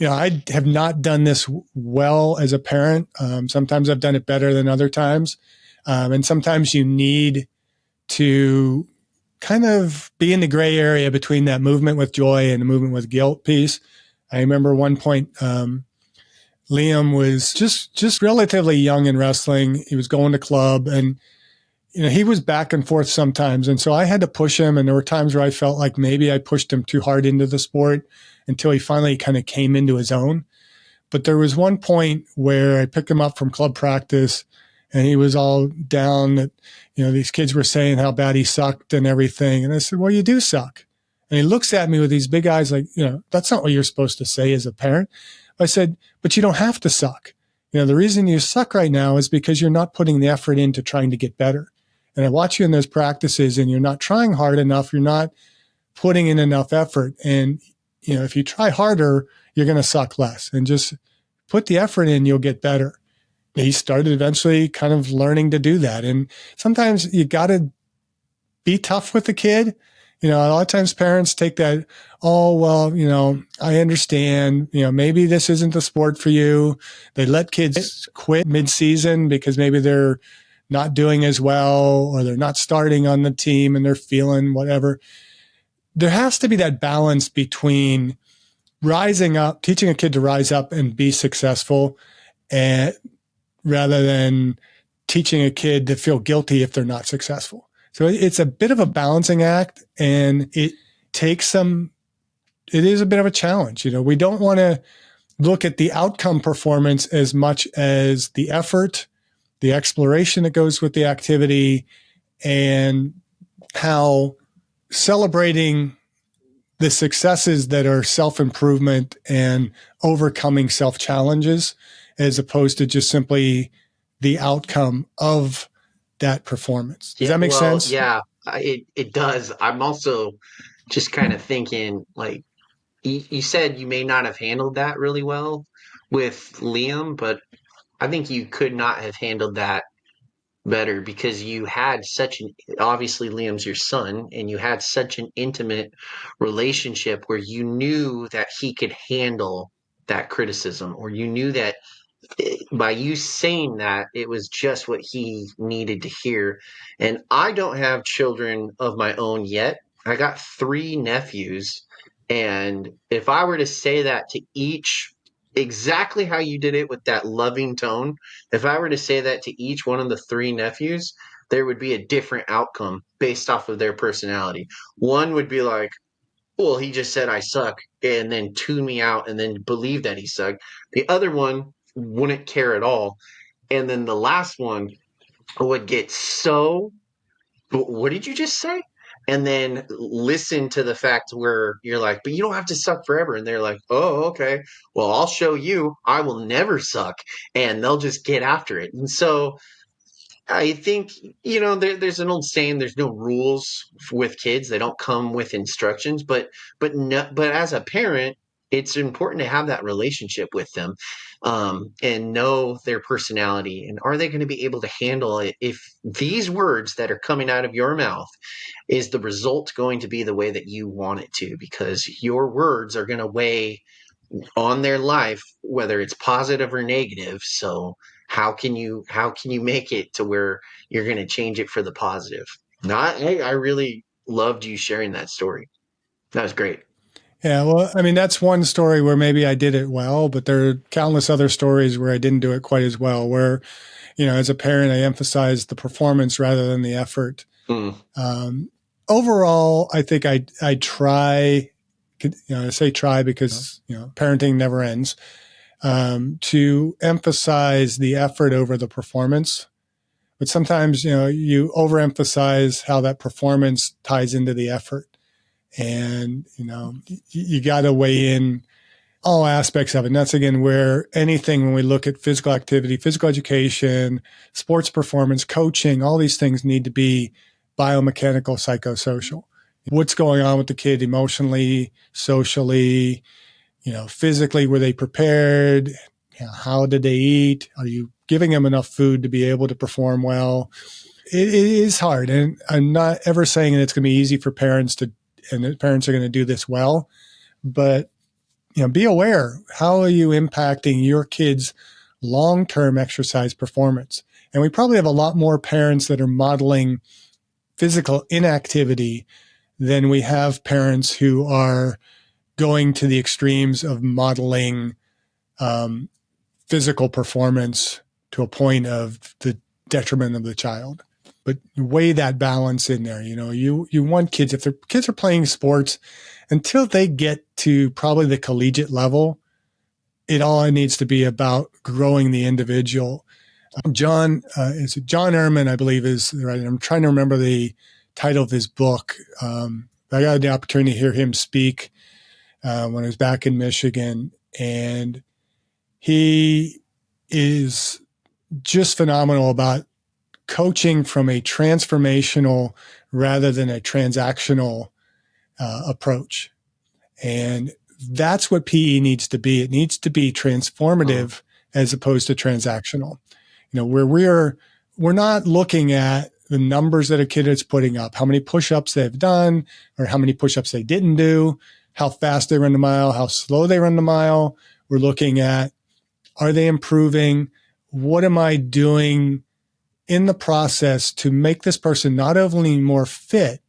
I have not done this well as a parent. Sometimes I've done it better than other times. And sometimes you need to kind of be in the gray area between that movement with joy and the movement with guilt piece. I remember one point, Liam was just relatively young in wrestling. He was going to club, and he was back and forth sometimes. And so I had to push him. And there were times where I felt like maybe I pushed him too hard into the sport until he finally kind of came into his own. But there was one point where I picked him up from club practice and he was all down that, these kids were saying how bad he sucked and everything. And I said, well, you do suck. And he looks at me with these big eyes like, that's not what you're supposed to say as a parent. I said, but you don't have to suck. The reason you suck right now is because you're not putting the effort into trying to get better. And I watch you in those practices and you're not trying hard enough. You're not putting in enough effort. And, if you try harder, you're going to suck less, and just put the effort in, you'll get better. He started eventually kind of learning to do that. And sometimes you got to be tough with the kid. A lot of times parents take that, oh, well, I understand, maybe this isn't the sport for you. They let kids quit mid-season because maybe they're not doing as well, or they're not starting on the team and they're feeling whatever. There has to be that balance between rising up, teaching a kid to rise up and be successful, and rather than teaching a kid to feel guilty if they're not successful. So it's a bit of a balancing act, and it is a bit of a challenge. We don't want to look at the outcome performance as much as the effort, the exploration that goes with the activity, and how celebrating the successes that are self-improvement and overcoming self-challenges, as opposed to just simply the outcome of that performance. Does that make sense? Yeah, it does. I'm also just kind of thinking, like, you said you may not have handled that really well with Liam, but I think you could not have handled that better, because you had obviously Liam's your son, and you had such an intimate relationship where you knew that he could handle that criticism, or you knew that by you saying that, it was just what he needed to hear. And I don't have children of my own yet. I got 3 nephews, and if I were to say that to each, exactly how you did it with that loving tone, if I were to say that to each one of the 3 nephews, there would be a different outcome based off of their personality. One would be like, well, he just said I suck, and then tune me out and then believe that he sucked. The other one wouldn't care at all. And then the last one would get so, what did you just say? And then listen to the fact where you're like, but you don't have to suck forever. And they're like, oh, okay. Well, I'll show you. I will never suck. And they'll just get after it. And so I think, there's an old saying, there's no rules with kids. They don't come with instructions, but as a parent, it's important to have that relationship with them, and know their personality. And are they going to be able to handle it if these words that are coming out of your mouth, is the result going to be the way that you want it to? Because your words are going to weigh on their life, whether it's positive or negative. So how can you make it to where you're going to change it for the positive? I really loved you sharing that story. That was great. Yeah, well, I mean, that's one story where maybe I did it well, but there are countless other stories where I didn't do it quite as well, where, as a parent, I emphasized the performance rather than the effort. Mm. Overall, I think I try, I say try because, parenting never ends, to emphasize the effort over the performance. But sometimes, you overemphasize how that performance ties into the effort. And, you got to weigh in all aspects of it. And that's, again, where anything, when we look at physical activity, physical education, sports performance, coaching, all these things need to be biomechanical, psychosocial. What's going on with the kid emotionally, socially, physically? Were they prepared? How did they eat? Are you giving them enough food to be able to perform well? It is hard. And I'm not ever saying that it's going to be easy for parents and that parents are going to do this well, but be aware. How are you impacting your kids' long-term exercise performance? And we probably have a lot more parents that are modeling physical inactivity than we have parents who are going to the extremes of modeling physical performance to a point of the detriment of the child. But weigh that balance in there. You want kids, if their kids are playing sports, until they get to probably the collegiate level, it all needs to be about growing the individual. John Ehrman, I believe, is right. I'm trying to remember the title of his book. I got the opportunity to hear him speak when I was back in Michigan, and he is just phenomenal about coaching from a transformational rather than a transactional approach. And that's what PE needs to be. It needs to be transformative as opposed to transactional. Where we're not looking at the numbers that a kid is putting up, how many push-ups they've done or how many push-ups they didn't do, how fast they run the mile, how slow they run the mile. We're looking at, are they improving? What am I doing in the process to make this person not only more fit,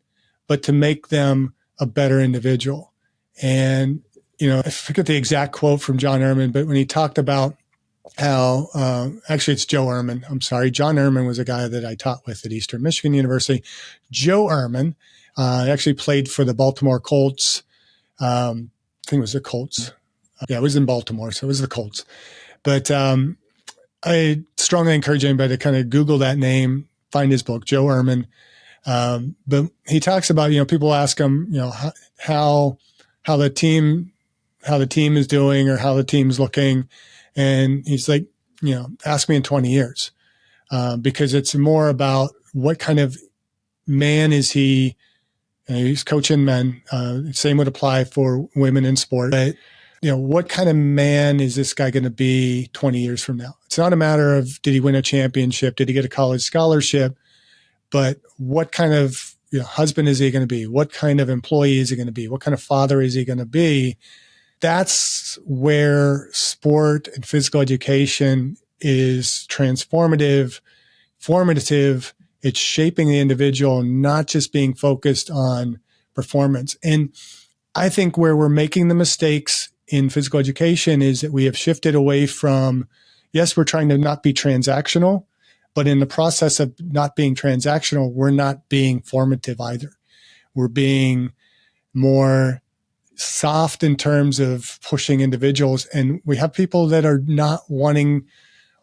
but to make them a better individual? And, I forget the exact quote from John Ehrman, but when he talked about how, actually it's Joe Ehrman. I'm sorry. John Ehrman was a guy that I taught with at Eastern Michigan University. Joe Ehrman actually played for the Baltimore Colts. I think it was the Colts. Yeah, it was in Baltimore, so it was the Colts. But I strongly encourage anybody to kind of Google that name, find his book, Joe Ehrman. But he talks about, people ask him, how the team is doing or how the team's looking. And he's like, ask me in 20 years, because it's more about what kind of man is he. He's coaching men. Same would apply for women in sport. But, what kind of man is this guy going to be 20 years from now? It's not a matter of, did he win a championship? Did he get a college scholarship? But what kind of husband is he going to be? What kind of employee is he going to be? What kind of father is he going to be? That's where sport and physical education is transformative, formative. It's shaping the individual, not just being focused on performance. And I think where we're making the mistakes in physical education is that we have shifted away from, yes, we're trying to not be transactional, but in the process of not being transactional, we're not being formative either. We're being more soft in terms of pushing individuals. And we have people that are not wanting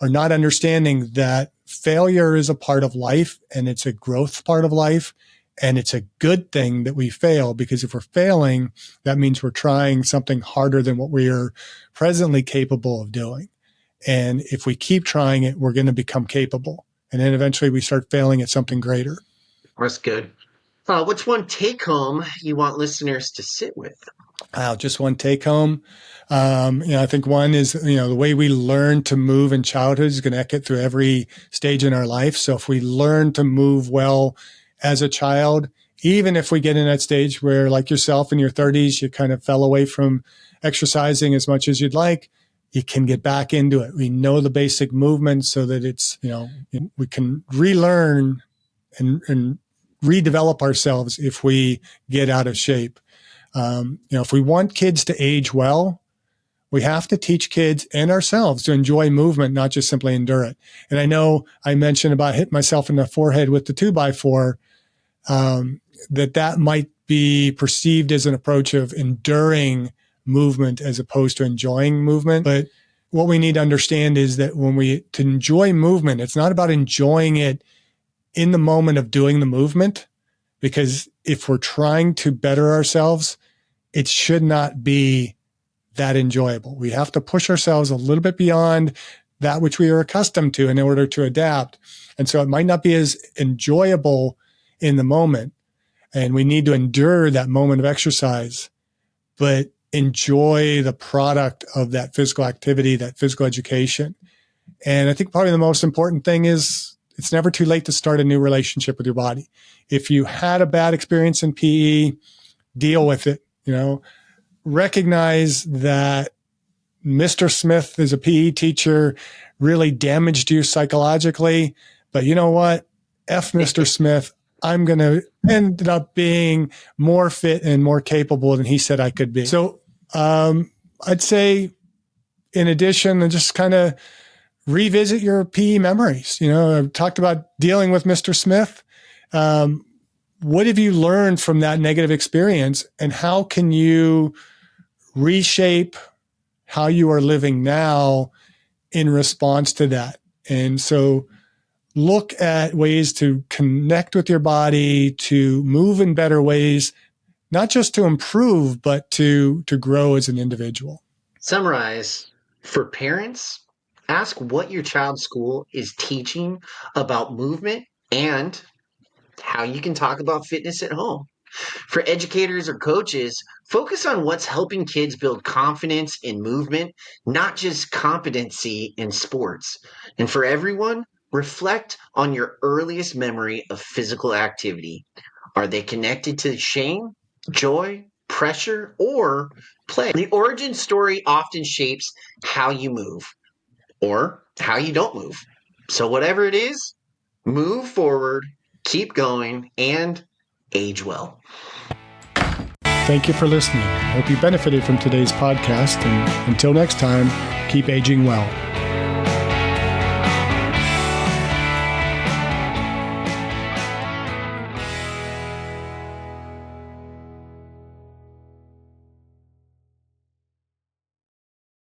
or not understanding that failure is a part of life and it's a growth part of life. And it's a good thing that we fail, because if we're failing, that means we're trying something harder than what we are presently capable of doing. And if we keep trying it, we're going to become capable. And then eventually we start failing at something greater. That's good. What's one take home you want listeners to sit with? Just one take home. I think one is, the way we learn to move in childhood is going to echo through every stage in our life. So if we learn to move well as a child, even if we get in that stage where, like yourself in your 30s, you kind of fell away from exercising as much as you'd like, you can get back into it. We know the basic movements so that it's, we can relearn and redevelop ourselves if we get out of shape. If we want kids to age well, we have to teach kids and ourselves to enjoy movement, not just simply endure it. And I know I mentioned about hitting myself in the forehead with the 2x4, that might be perceived as an approach of enduring movement as opposed to enjoying movement. But what we need to understand is that to enjoy movement, it's not about enjoying it in the moment of doing the movement, because if we're trying to better ourselves, it should not be that enjoyable. We have to push ourselves a little bit beyond that which we are accustomed to in order to adapt. And so it might not be as enjoyable in the moment, and we need to endure that moment of exercise, but enjoy the product of that physical activity, that physical education. And I think probably the most important thing is it's never too late to start a new relationship with your body. If you had a bad experience in PE, deal with it. Recognize that Mr. Smith as a PE teacher really damaged you psychologically, but you know what? F Mr. Smith. I'm going to end up being more fit and more capable than he said I could be. So I'd say, in addition, and just kind of revisit your PE memories. I've talked about dealing with Mr. Smith. What have you learned from that negative experience, and how can you reshape how you are living now in response to that? And so look at ways to connect with your body, to move in better ways, not just to improve, but to grow as an individual. Summarize for parents. Ask what your child's school is teaching about movement and how you can talk about fitness at home. For educators or coaches, focus on what's helping kids build confidence in movement, not just competency in sports. And for everyone, reflect on your earliest memory of physical activity. Are they connected to shame, joy, pressure, or play? The origin story often shapes how you move or how you don't move. So, whatever it is, move forward, keep going, and age well. Thank you for listening. I hope you benefited from today's podcast. And until next time, keep aging well.